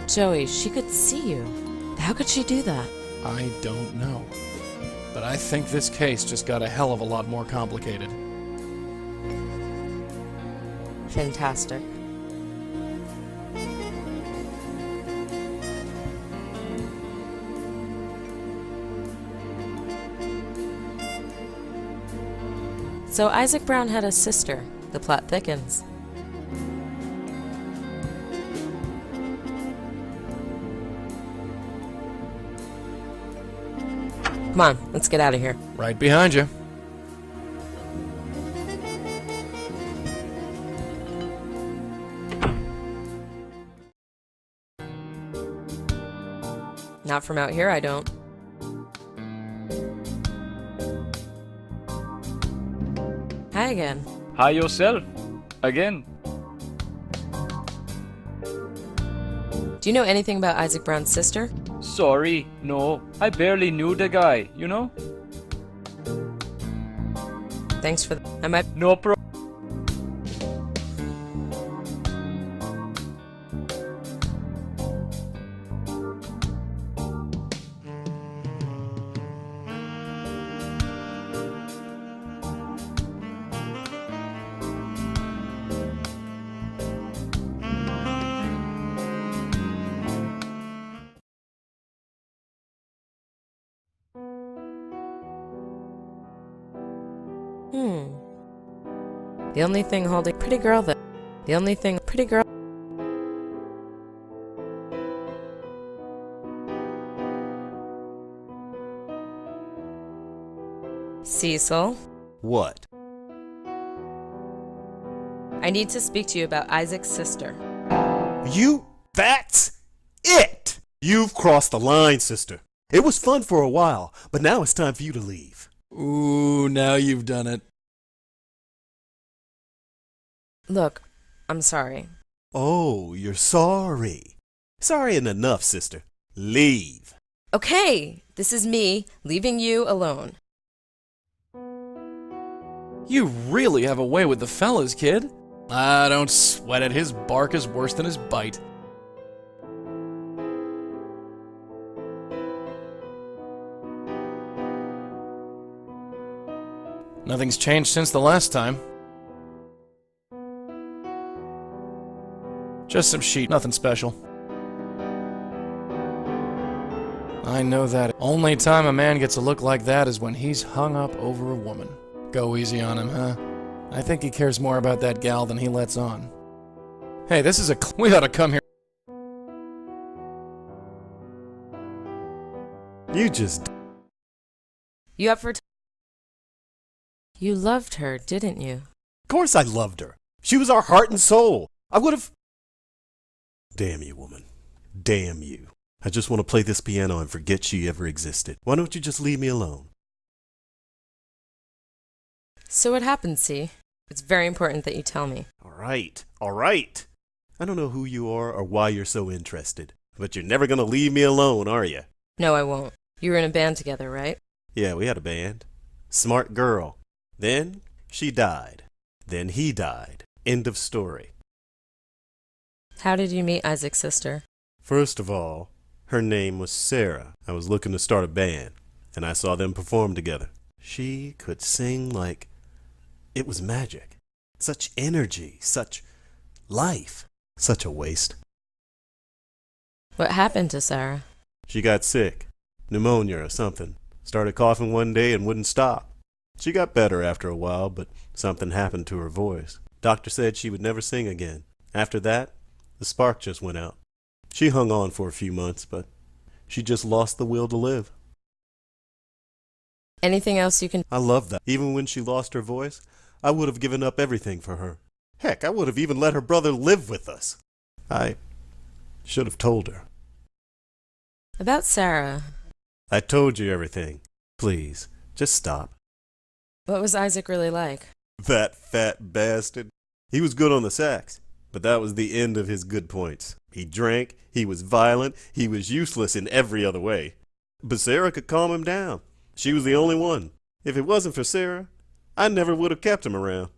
Joey, she could see you. How could she do that? I don't know. But I think this case just got a hell of a lot more complicated. Fantastic. So Isaac Brown had a sister. The plot thickens. Come on, let's get out of here. Right behind you. Not from out here, I don't. Hi again. Hi yourself. Again. Do you know anything about Isaac Brown's sister? Sorry, no. I barely knew the guy, you know? Thanks for I might. No problem. The only thing holding pretty girl though. The only thing pretty girl. Cecil, What? I need to speak to you about Isaac's sister. That's it! You've crossed the line, sister. It was fun for a while, but now it's time for you to leave. Ooh, now you've done it. Look, I'm sorry. Oh, you're sorry. Sorry ain't enough, sister. Leave. Okay, this is me leaving you alone. You really have a way with the fellas, kid. Ah, don't sweat it. His bark is worse than his bite. Nothing's changed since the last time. Just some sheet, nothing special. I know that. Only time a man gets a look like that is when he's hung up over a woman. Go easy on him, huh? I think he cares more about that gal than he lets on. Hey, this is we ought to come here. You up for You loved her, didn't you? Of course I loved her. She was our heart and soul. I would have... Damn you, woman. Damn you. I just want to play this piano and forget she ever existed. Why don't you just leave me alone? So what happened, C? It's very important that you tell me. All right. I don't know who you are or why you're so interested, but you're never going to leave me alone, are you? No, I won't. You were in a band together, right? Yeah, we had a band. Smart girl. Then she died. Then he died. End of story. How did you meet Isaac's sister? First of all, her name was Sarah. I was looking to start a band, and I saw them perform together. She could sing like it was magic. Such energy, such life. Such a waste. What happened to Sarah? She got sick. Pneumonia or something. Started coughing one day and wouldn't stop. She got better after a while, but something happened to her voice. Doctor said she would never sing again. After that, the spark just went out. She hung on for a few months, but she just lost the will to live. Anything else you can... I love that. Even when she lost her voice, I would have given up everything for her. Heck, I would have even let her brother live with us. I should have told her. About Sarah. I told you everything. Please, just stop. What was Isaac really like? That fat bastard. He was good on the sax, but that was the end of his good points. He drank, he was violent, he was useless in every other way. But Sarah could calm him down. She was the only one. If it wasn't for Sarah, I never would have kept him around.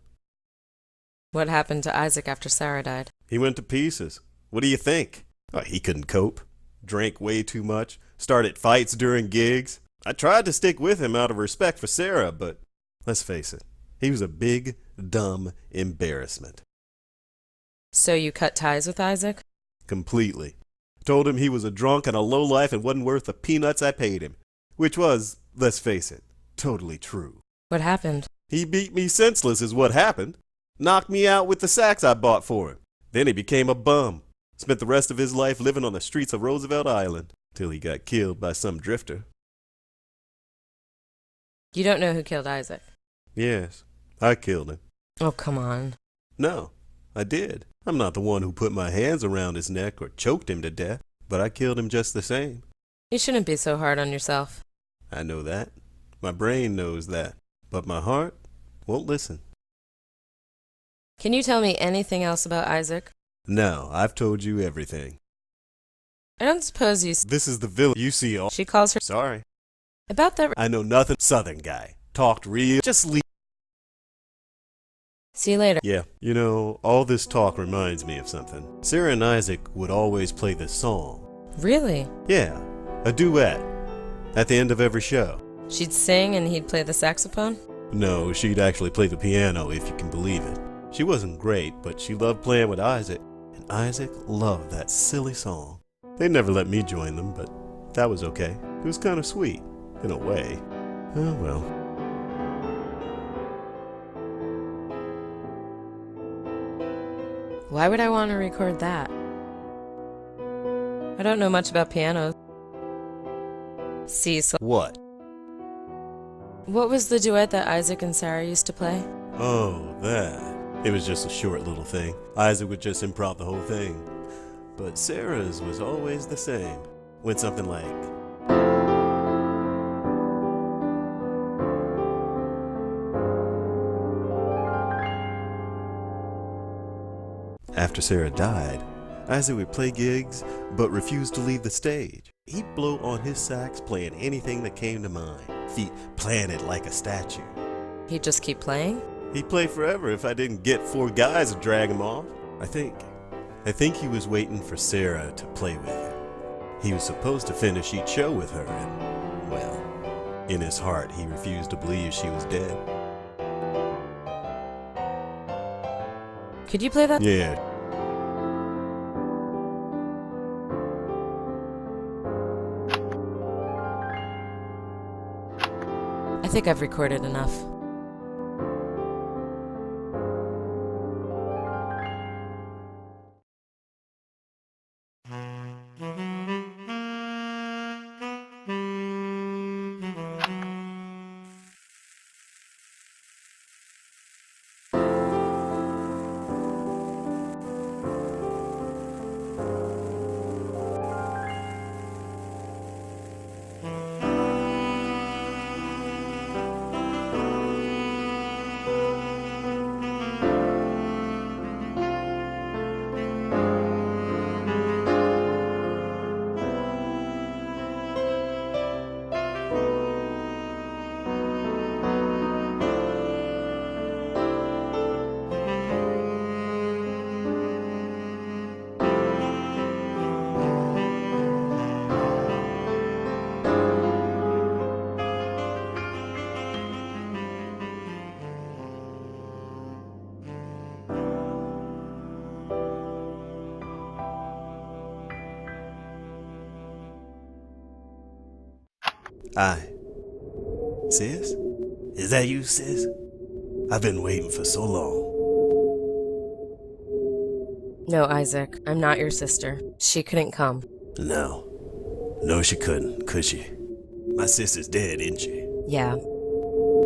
What happened to Isaac after Sarah died? He went to pieces. What do you think? He couldn't cope. Drank way too much. Started fights during gigs. I tried to stick with him out of respect for Sarah, but let's face it, he was a big, dumb embarrassment. So you cut ties with Isaac? Completely. Told him he was a drunk and a lowlife and wasn't worth the peanuts I paid him. Which was, let's face it, totally true. What happened? He beat me senseless is what happened. Knocked me out with the sax I bought for him. Then he became a bum. Spent the rest of his life living on the streets of Roosevelt Island till he got killed by some drifter. You don't know who killed Isaac? Yes, I killed him. Oh, come on. No, I did. I'm not the one who put my hands around his neck or choked him to death, but I killed him just the same. You shouldn't be so hard on yourself. I know that. My brain knows that. But my heart won't listen. Can you tell me anything else about Isaac? No, I've told you everything. I don't suppose you... This is the village you see all... She calls her... Sorry. About that... I know nothing. Southern guy. Talked real... Just leave... See you later. Yeah, you know, all this talk reminds me of something. Sarah and Isaac would always play this song. Really? Yeah, a duet. At the end of every show. She'd sing and he'd play the saxophone? No, she'd actually play the piano, if you can believe it. She wasn't great, but she loved playing with Isaac, and Isaac loved that silly song. They never let me join them, but that was okay. It was kind of sweet, in a way. Oh well. Why would I want to record that? I don't know much about pianos. Cecil. What? What was the duet that Isaac and Sarah used to play? Oh, that. It was just a short little thing. Isaac would just improv the whole thing. But Sarah's was always the same. Went something like... After Sarah died, Isaac would play gigs, but refused to leave the stage. He'd blow on his sax, playing anything that came to mind, feet planted like a statue. He'd just keep playing? He'd play forever if I didn't get 4 guys to drag him off. I think he was waiting for Sarah to play with him. He was supposed to finish each show with her, and, well, in his heart, he refused to believe she was dead. Could you play that? Yeah. I think I've recorded enough. Sis? Is that you, sis? I've been waiting for so long. No, Isaac, I'm not your sister. She couldn't come. No. No, she couldn't, could she? My sister's dead, isn't she? Yeah.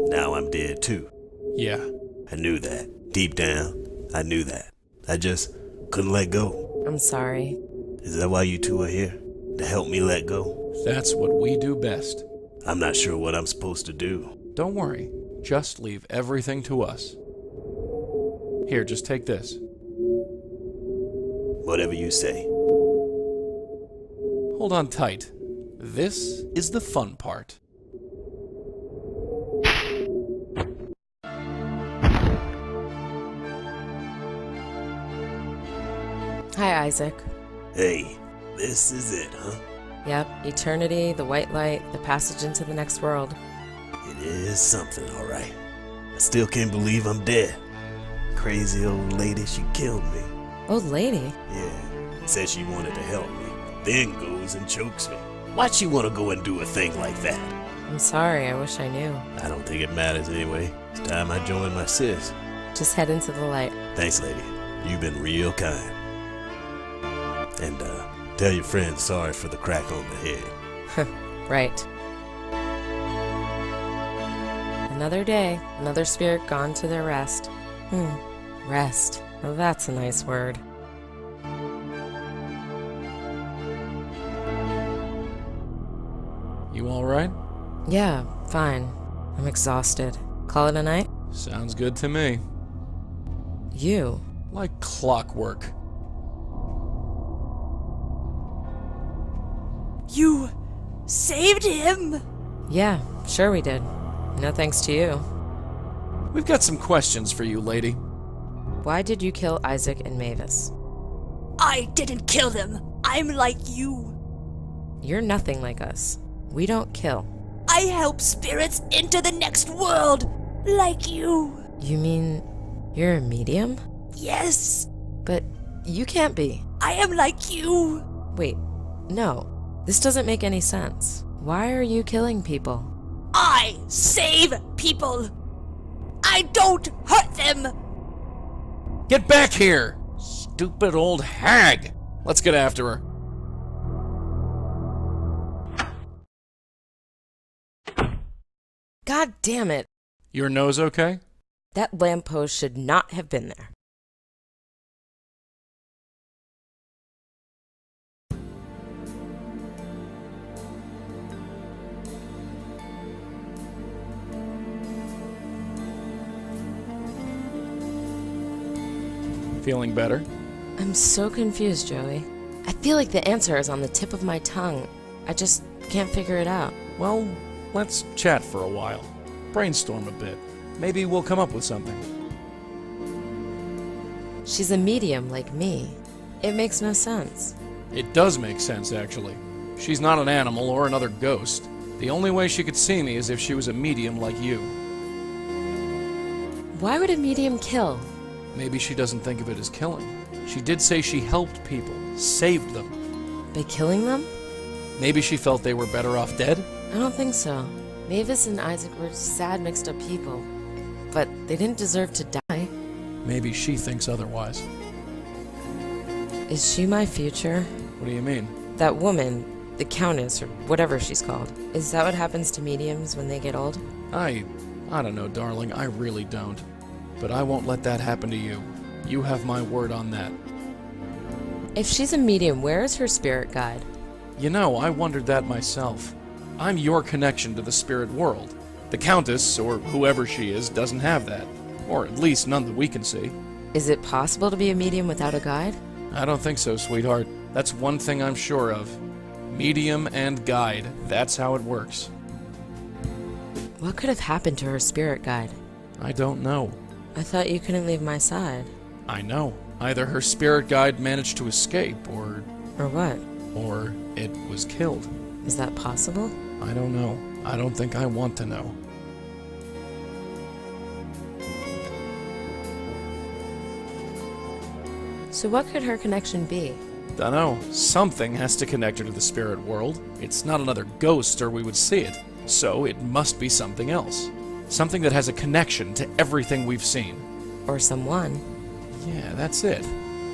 Now I'm dead, too. Yeah. I knew that. Deep down, I knew that. I just couldn't let go. I'm sorry. Is that why you two are here? To help me let go? That's what we do best. I'm not sure what I'm supposed to do. Don't worry. Just leave everything to us. Here, just take this. Whatever you say. Hold on tight. This is the fun part. Hi, Isaac. Hey, this is it, huh? Yep, eternity, the white light, the passage into the next world. It is something, all right. I still can't believe I'm dead. Crazy old lady, she killed me. Old lady? Yeah, said she wanted to help me, then goes and chokes me. Why'd she want to go and do a thing like that? I'm sorry, I wish I knew. I don't think it matters anyway. It's time I joined my sis. Just head into the light. Thanks, lady. You've been real kind. And, tell your friends sorry for the crack on the head. Right. Another day, another spirit gone to their rest. Rest. Well, that's a nice word. You all right? Yeah, fine. I'm exhausted. Call it a night? Sounds good to me. You? Like clockwork. You saved him! Yeah, sure we did. No thanks to you. We've got some questions for you, lady. Why did you kill Isaac and Mavis? I didn't kill them. I'm like you. You're nothing like us. We don't kill. I help spirits into the next world, like you. You mean you're a medium? Yes. But you can't be. I am like you. Wait, no. This doesn't make any sense. Why are you killing people? I save people. I don't hurt them. Get back here! Stupid old hag! Let's get after her. God damn it! Your nose okay? That lamppost should not have been there. Feeling better? I'm so confused, Joey. I feel like the answer is on the tip of my tongue. I just can't figure it out. Well, let's chat for a while. Brainstorm a bit. Maybe we'll come up with something. She's a medium like me. It makes no sense. It does make sense, actually. She's not an animal or another ghost. The only way she could see me is if she was a medium like you. Why would a medium kill? Maybe she doesn't think of it as killing. She did say she helped people, saved them. By killing them? Maybe she felt they were better off dead? I don't think so. Mavis and Isaac were sad, mixed up people. But they didn't deserve to die. Maybe she thinks otherwise. Is she my future? What do you mean? That woman, the Countess, or whatever she's called. Is that what happens to mediums when they get old? I don't know, darling. I really don't. But I won't let that happen to you. You have my word on that. If she's a medium, where is her spirit guide? You know, I wondered that myself. I'm your connection to the spirit world. The Countess, or whoever she is, doesn't have that. Or at least none that we can see. Is it possible to be a medium without a guide? I don't think so, sweetheart. That's one thing I'm sure of. Medium and guide. That's how it works. What could have happened to her spirit guide? I don't know. I thought you couldn't leave my side. I know. Either her spirit guide managed to escape, or what? Or it was killed. Is that possible? I don't know. I don't think I want to know. So what could her connection be? Dunno. Something has to connect her to the spirit world. It's not another ghost or we would see it. So it must be something else. Something that has a connection to everything we've seen. Or someone. Yeah, that's it.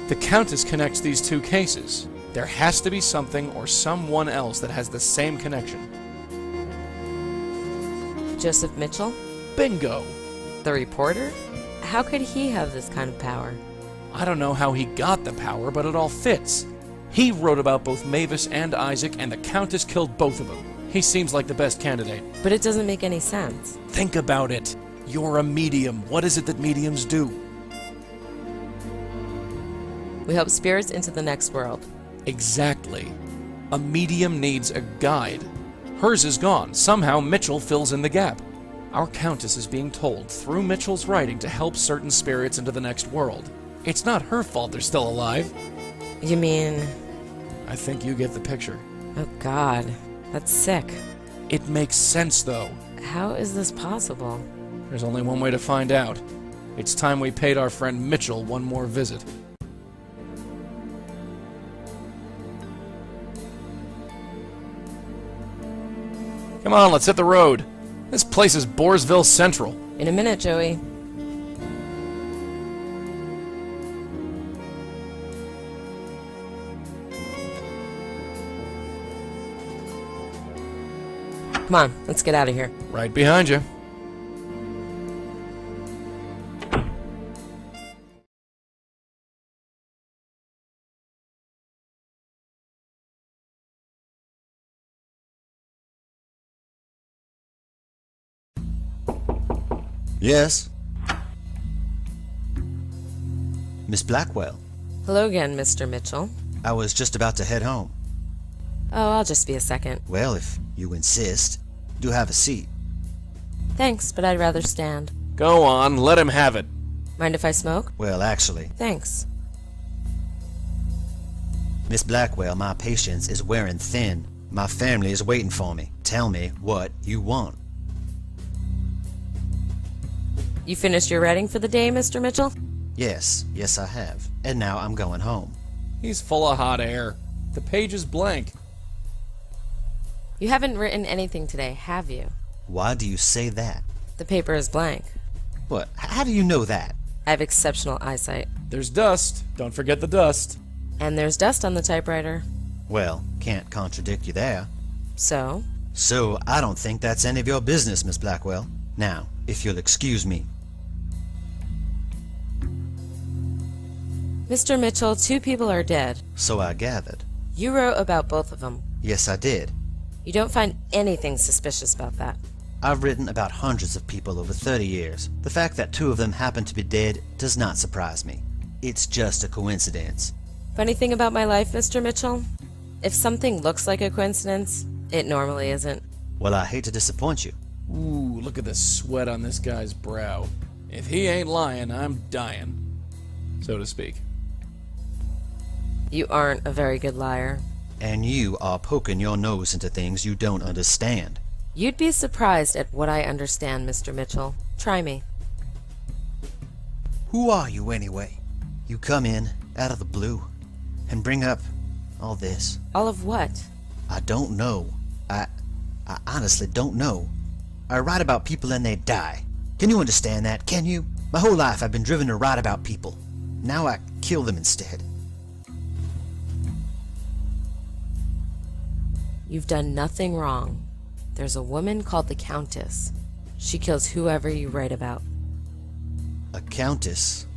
The Countess connects these two cases. There has to be something or someone else that has the same connection. Joseph Mitchell? Bingo! The reporter? How could he have this kind of power? I don't know how he got the power, but it all fits. He wrote about both Mavis and Isaac, and the Countess killed both of them. He seems like the best candidate. But it doesn't make any sense. Think about it. You're a medium. What is it that mediums do? We help spirits into the next world. Exactly. A medium needs a guide. Hers is gone. Somehow Mitchell fills in the gap. Our Countess is being told through Mitchell's writing to help certain spirits into the next world. It's not her fault they're still alive. You mean... I think you get the picture. Oh God, that's sick. It makes sense, though. How is this possible? There's only one way to find out. It's time we paid our friend Mitchell one more visit. Come on, let's hit the road. This place is Boresville Central. In a minute, Joey. Come on, let's get out of here. Right behind you. Yes? Miss Blackwell, Hello again, Mr. Mitchell. I was just about to head home. Oh, I'll just be a second. Well, if you insist, do have a seat. Thanks, but I'd rather stand. Go on, let him have it. Mind if I smoke? Well, actually, Thanks. Miss Blackwell, my patience is wearing thin. My family is waiting for me. Tell me what you want. You finished your writing for the day, Mr. Mitchell? Yes, I have. And now I'm going home. He's full of hot air. The page is blank. You haven't written anything today, have you? Why do you say that? The paper is blank. What? How do you know that? I have exceptional eyesight. There's dust. Don't forget the dust. And there's dust on the typewriter. Well, can't contradict you there. So? So, I don't think that's any of your business, Miss Blackwell. Now, if you'll excuse me. Mr. Mitchell, 2 people are dead. So I gathered. You wrote about both of them. Yes, I did. You don't find anything suspicious about that. I've written about hundreds of people over 30 years. The fact that 2 of them happen to be dead does not surprise me. It's just a coincidence. Funny thing about my life, Mr. Mitchell? If something looks like a coincidence, it normally isn't. Well, I hate to disappoint you. Ooh, look at the sweat on this guy's brow. If he ain't lying, I'm dying. So to speak. You aren't a very good liar. And you are poking your nose into things you don't understand. You'd be surprised at what I understand, Mr. Mitchell. Try me. Who are you anyway? You come in, out of the blue, and bring up all this. All of what? I don't know. I honestly don't know. I write about people and they die. Can you understand that? Can you? My whole life I've been driven to write about people. Now I kill them instead. You've done nothing wrong. There's a woman called the Countess. She kills whoever you write about. A countess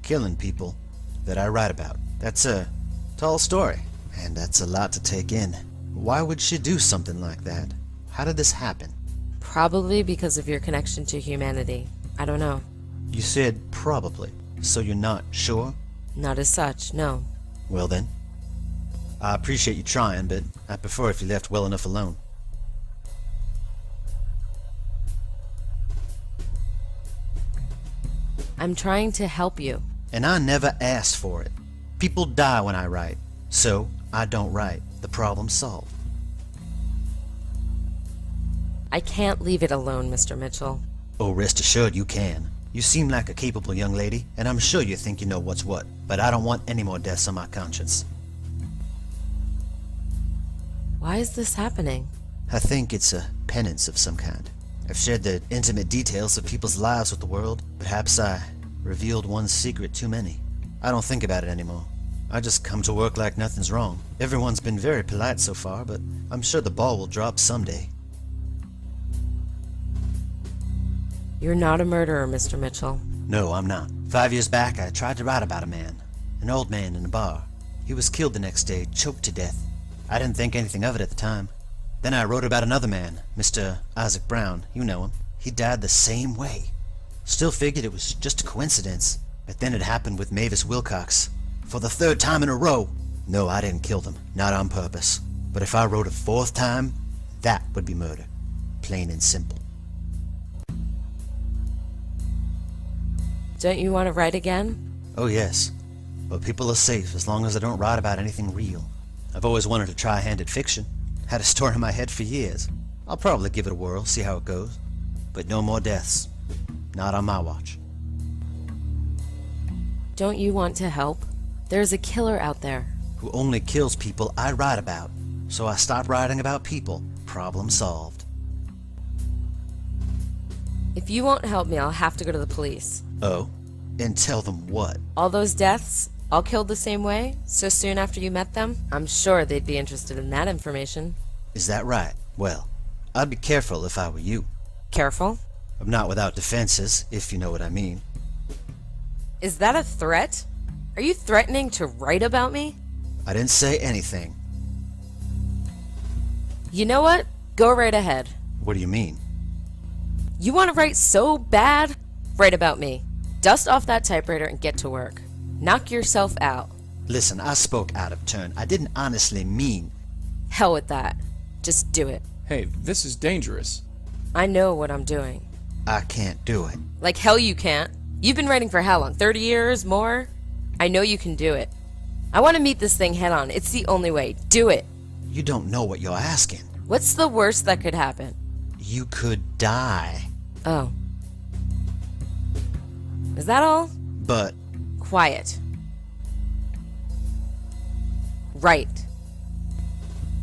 killing people that I write about. That's a tall story, and that's a lot to take in. Why would she do something like that? How did this happen? Probably because of your connection to humanity. I don't know. You said probably, so you're not sure? Not as such, no. Well then, I appreciate you trying, but I prefer if you left well enough alone. I'm trying to help you. And I never asked for it. People die when I write, so I don't write. The problem's solved. I can't leave it alone, Mr. Mitchell. Oh, rest assured you can. You seem like a capable young lady, and I'm sure you think you know what's what, but I don't want any more deaths on my conscience. Why is this happening? I think it's a penance of some kind. I've shared the intimate details of people's lives with the world. Perhaps I revealed one secret too many. I don't think about it anymore. I just come to work like nothing's wrong. Everyone's been very polite so far, but I'm sure the ball will drop someday. You're not a murderer, Mr. Mitchell. No, I'm not. 5 years back, I tried to write about a man. An old man in a bar. He was killed the next day, choked to death. I didn't think anything of it at the time. Then I wrote about another man, Mr. Isaac Brown. You know him. He died the same way. Still figured it was just a coincidence. But then it happened with Mavis Wilcox. For the 3rd time in a row. No, I didn't kill them. Not on purpose. But if I wrote a 4th time, that would be murder. Plain and simple. Don't you want to write again? Oh yes. But people are safe as long as I don't write about anything real. I've always wanted to try handed fiction. Had a story in my head for years. I'll probably give it a whirl, see how it goes. But no more deaths. Not on my watch. Don't you want to help? There's a killer out there. Who only kills people I write about. So I stopped writing about people. Problem solved. If you won't help me, I'll have to go to the police. Oh? And tell them what? All those deaths, all killed the same way, so soon after you met them? I'm sure they'd be interested in that information. Is that right? Well, I'd be careful if I were you. Careful? I'm not without defenses, if you know what I mean. Is that a threat? Are you threatening to write about me? I didn't say anything. You know what? Go right ahead. What do you mean? You want to write so bad? Write about me. Dust off that typewriter and get to work. Knock yourself out. Listen, I spoke out of turn. I didn't honestly mean... Hell with that. Just do it. Hey, this is dangerous. I know what I'm doing. I can't do it. Like hell you can't. You've been writing for how long? 30 years? More? I know you can do it. I want to meet this thing head on. It's the only way. Do it. You don't know what you're asking. What's the worst that could happen? You could die. Oh. Is that all? But... Quiet. Right.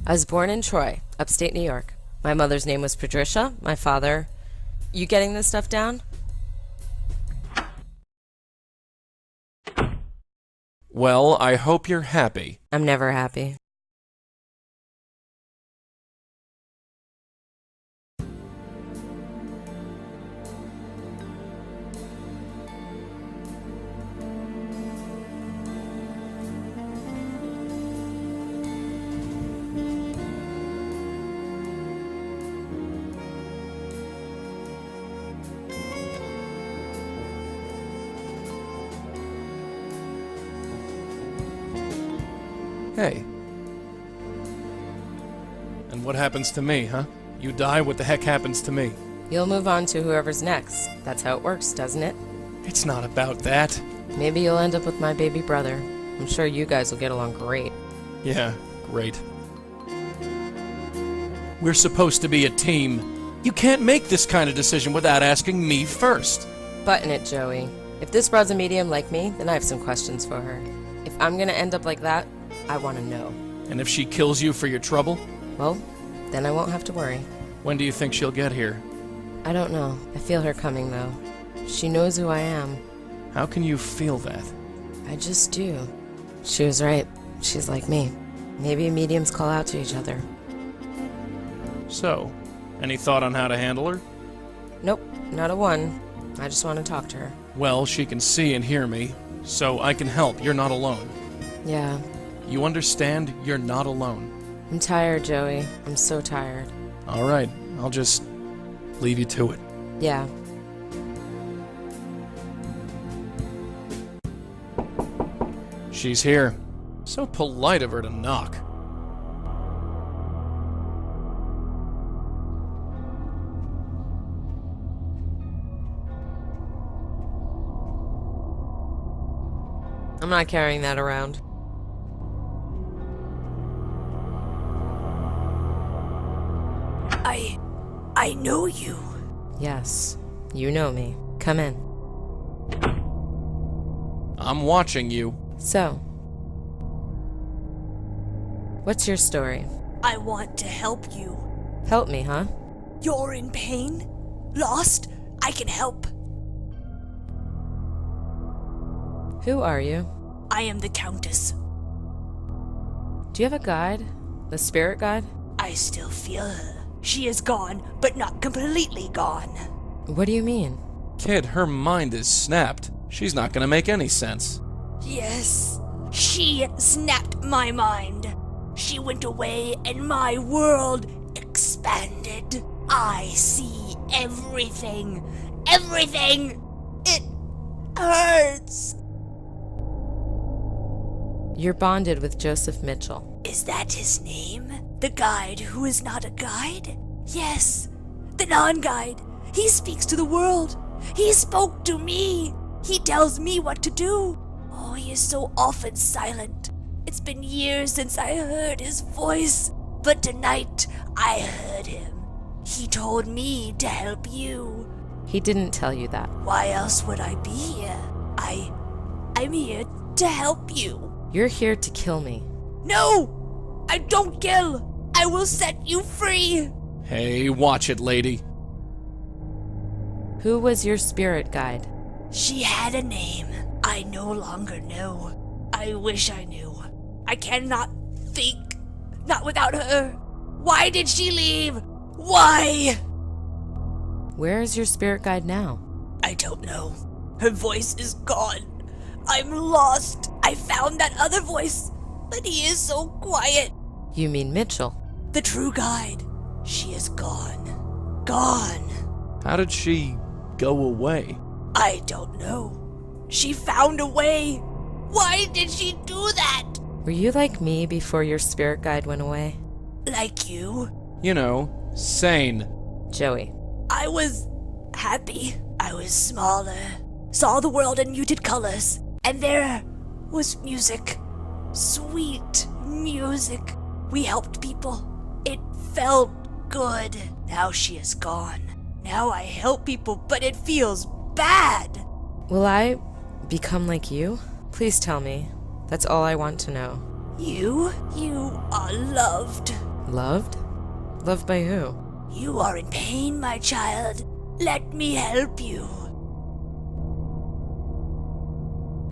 I was born in Troy, upstate New York. My mother's name was Patricia. My father... You getting this stuff down? Well, I hope you're happy. I'm never happy. Hey. And what happens to me, huh? You die, what the heck happens to me? You'll move on to whoever's next. That's how it works, doesn't it? It's not about that. Maybe you'll end up with my baby brother. I'm sure you guys will get along great. Yeah, great. We're supposed to be a team. You can't make this kind of decision without asking me first. Button it, Joey. If this broad's a medium like me, then I have some questions for her. If I'm gonna end up like that, I want to know. And if she kills you for your trouble? Well, then I won't have to worry. When do you think she'll get here? I don't know. I feel her coming, though. She knows who I am. How can you feel that? I just do. She was right. She's like me. Maybe mediums call out to each other. So, any thought on how to handle her? Nope, not a one. I just want to talk to her. Well, she can see and hear me, so I can help. You're not alone. Yeah. You understand? You're not alone. I'm tired, Joey. I'm so tired. All right, I'll just leave you to it. Yeah. She's here. So polite of her to knock. I'm not carrying that around. I know you. Yes, you know me. Come in. I'm watching you. So, what's your story? I want to help you. Help me, huh? You're in pain? Lost? I can help. Who are you? I am the Countess. Do you have a guide? The spirit guide? I still feel her. She is gone, but not completely gone. What do you mean? Kid, her mind is snapped. She's not gonna make any sense. Yes, she snapped my mind. She went away and my world expanded. I see everything. Everything! It hurts. You're bonded with Joseph Mitchell. Is that his name? The guide who is not a guide? Yes, the non-guide. He speaks to the world. He spoke to me. He tells me what to do. Oh, he is so often silent. It's been years since I heard his voice, but tonight I heard him. He told me to help you. He didn't tell you that. Why else would I be here? I'm here to help you. You're here to kill me. No! I don't kill! I will set you free! Hey, watch it, lady. Who was your spirit guide? She had a name. I no longer know. I wish I knew. I cannot think. Not without her. Why did she leave? Why? Where is your spirit guide now? I don't know. Her voice is gone. I'm lost. I found that other voice, but he is so quiet. You mean Mitchell? The true guide. She is gone. Gone. How did she go away? I don't know. She found a way. Why did she do that? Were you like me before your spirit guide went away? Like you? You know, sane. Joey. I was happy. I was smaller. Saw the world in muted colors. And there was music. Sweet music. We helped people. It felt good. Now she is gone. Now I help people, but it feels bad. Will I become like you? Please tell me. That's all I want to know. You are loved. Loved? Loved by who? You are in pain, my child. Let me help you.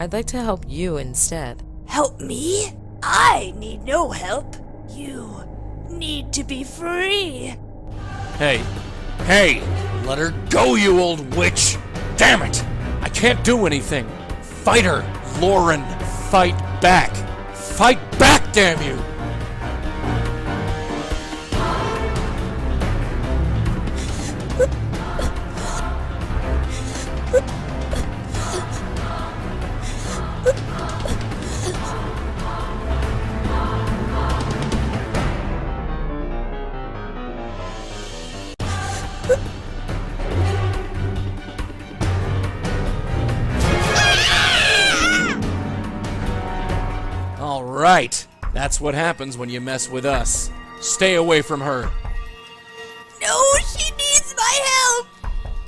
I'd like to help you instead. Help me? I need no help. You need to be free. Hey, hey! Let her go, you old witch! Damn it! I can't do anything! Fight her, Lauren! Fight back! Fight back, damn you! All right, that's what happens when you mess with us. Stay away from her. No, she needs my help.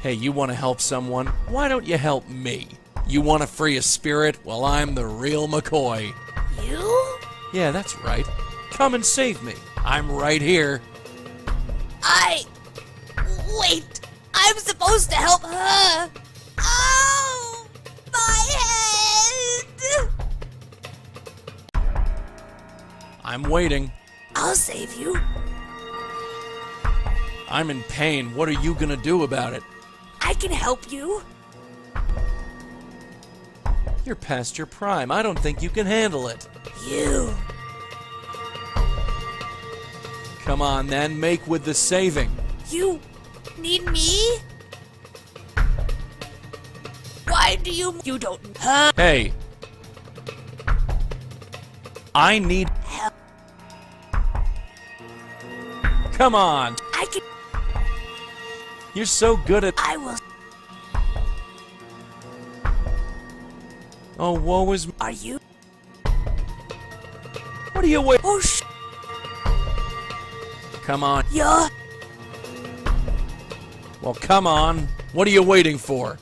Hey, you want to help someone? Why don't you help me? You want to free a spirit? Well, I'm the real McCoy. You? Yeah, that's right. Come and save me. I'm right here. Wait, I'm supposed to help her. Oh, my head. I'm waiting. I'll save you. I'm in pain. What are you gonna do about it? I can help you. You're past your prime. I don't think you can handle it. You. Come on, then. Make with the saving. You need me? Why do you don't hurt? Hey. I need Help. Come on. I can. You're so good at I will. Oh, woe is Are you? What are you waiting? Oh, Come on. you're. Well, come on. What are you waiting for?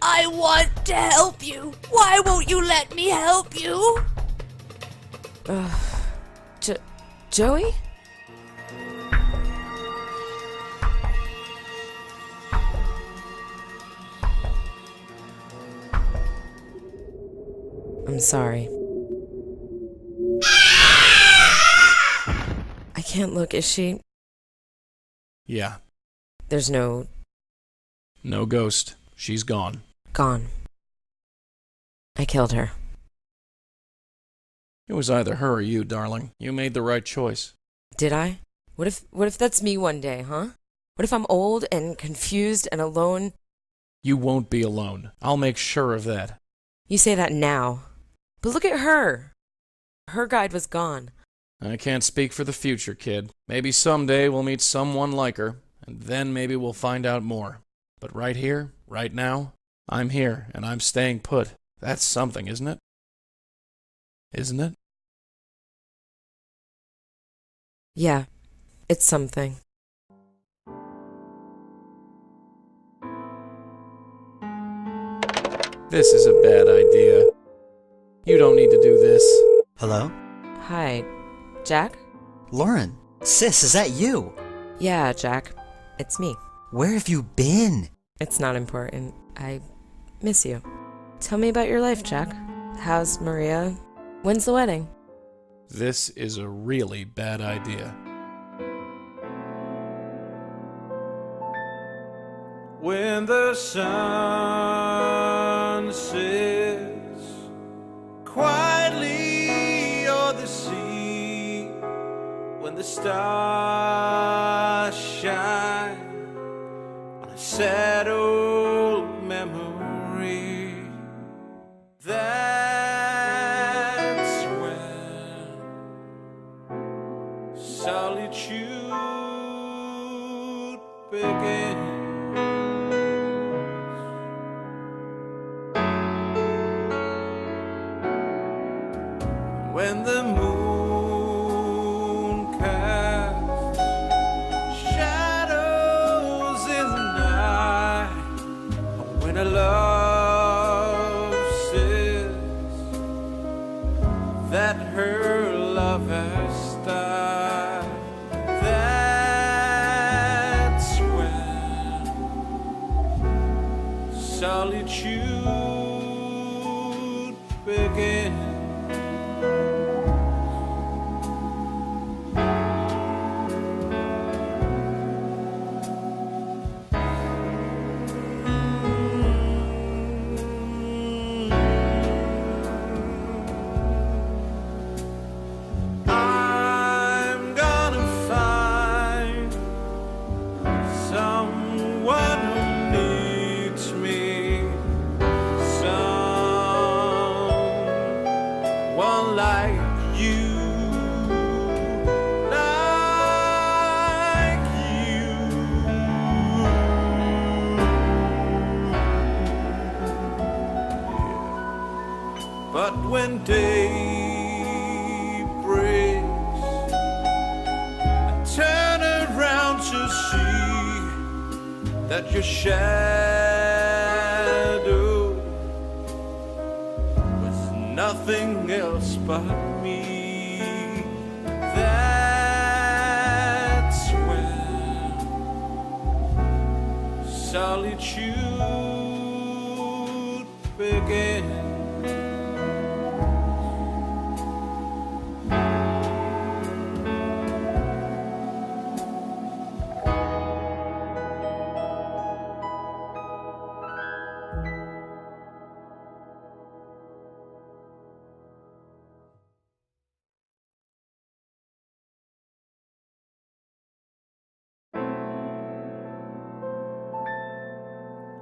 I want to help you. Why won't you let me help you? Joey? I'm sorry. I can't look. Is she? Yeah. There's no No ghost. She's gone. gone. I killed her. It was either her or you, darling. You made the right choice. Did I? What if that's me one day, huh? What if I'm old and confused and alone? You won't be alone. I'll make sure of that. You say that now. But look at her. Her guide was gone. I can't speak for the future, kid. Maybe someday we'll meet someone like her, and then maybe we'll find out more. But right here, right now, I'm here, and I'm staying put. That's something, isn't it? Isn't it? Yeah, it's something. This is a bad idea. You don't need to do this. Hello? Hi, Jack? Lauren? Sis, is that you? Yeah, Jack. It's me. Where have you been? It's not important. I miss you. Tell me about your life, Jack. How's Maria? When's the wedding? This is a really bad idea. When the sun sets quietly o'er the sea, when the stars shine on a sad old memory, that's when solitude begins. When the moon casts shadows in the night, when a love says that her love has died, that's when solitude begins. when day breaks, I turn around to see that your shadow was nothing else but me. That's when solitude began.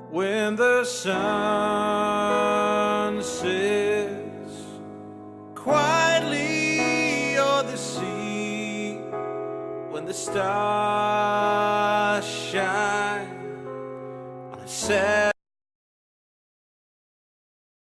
When the sun sets quietly o'er the sea, when the stars shine on a sad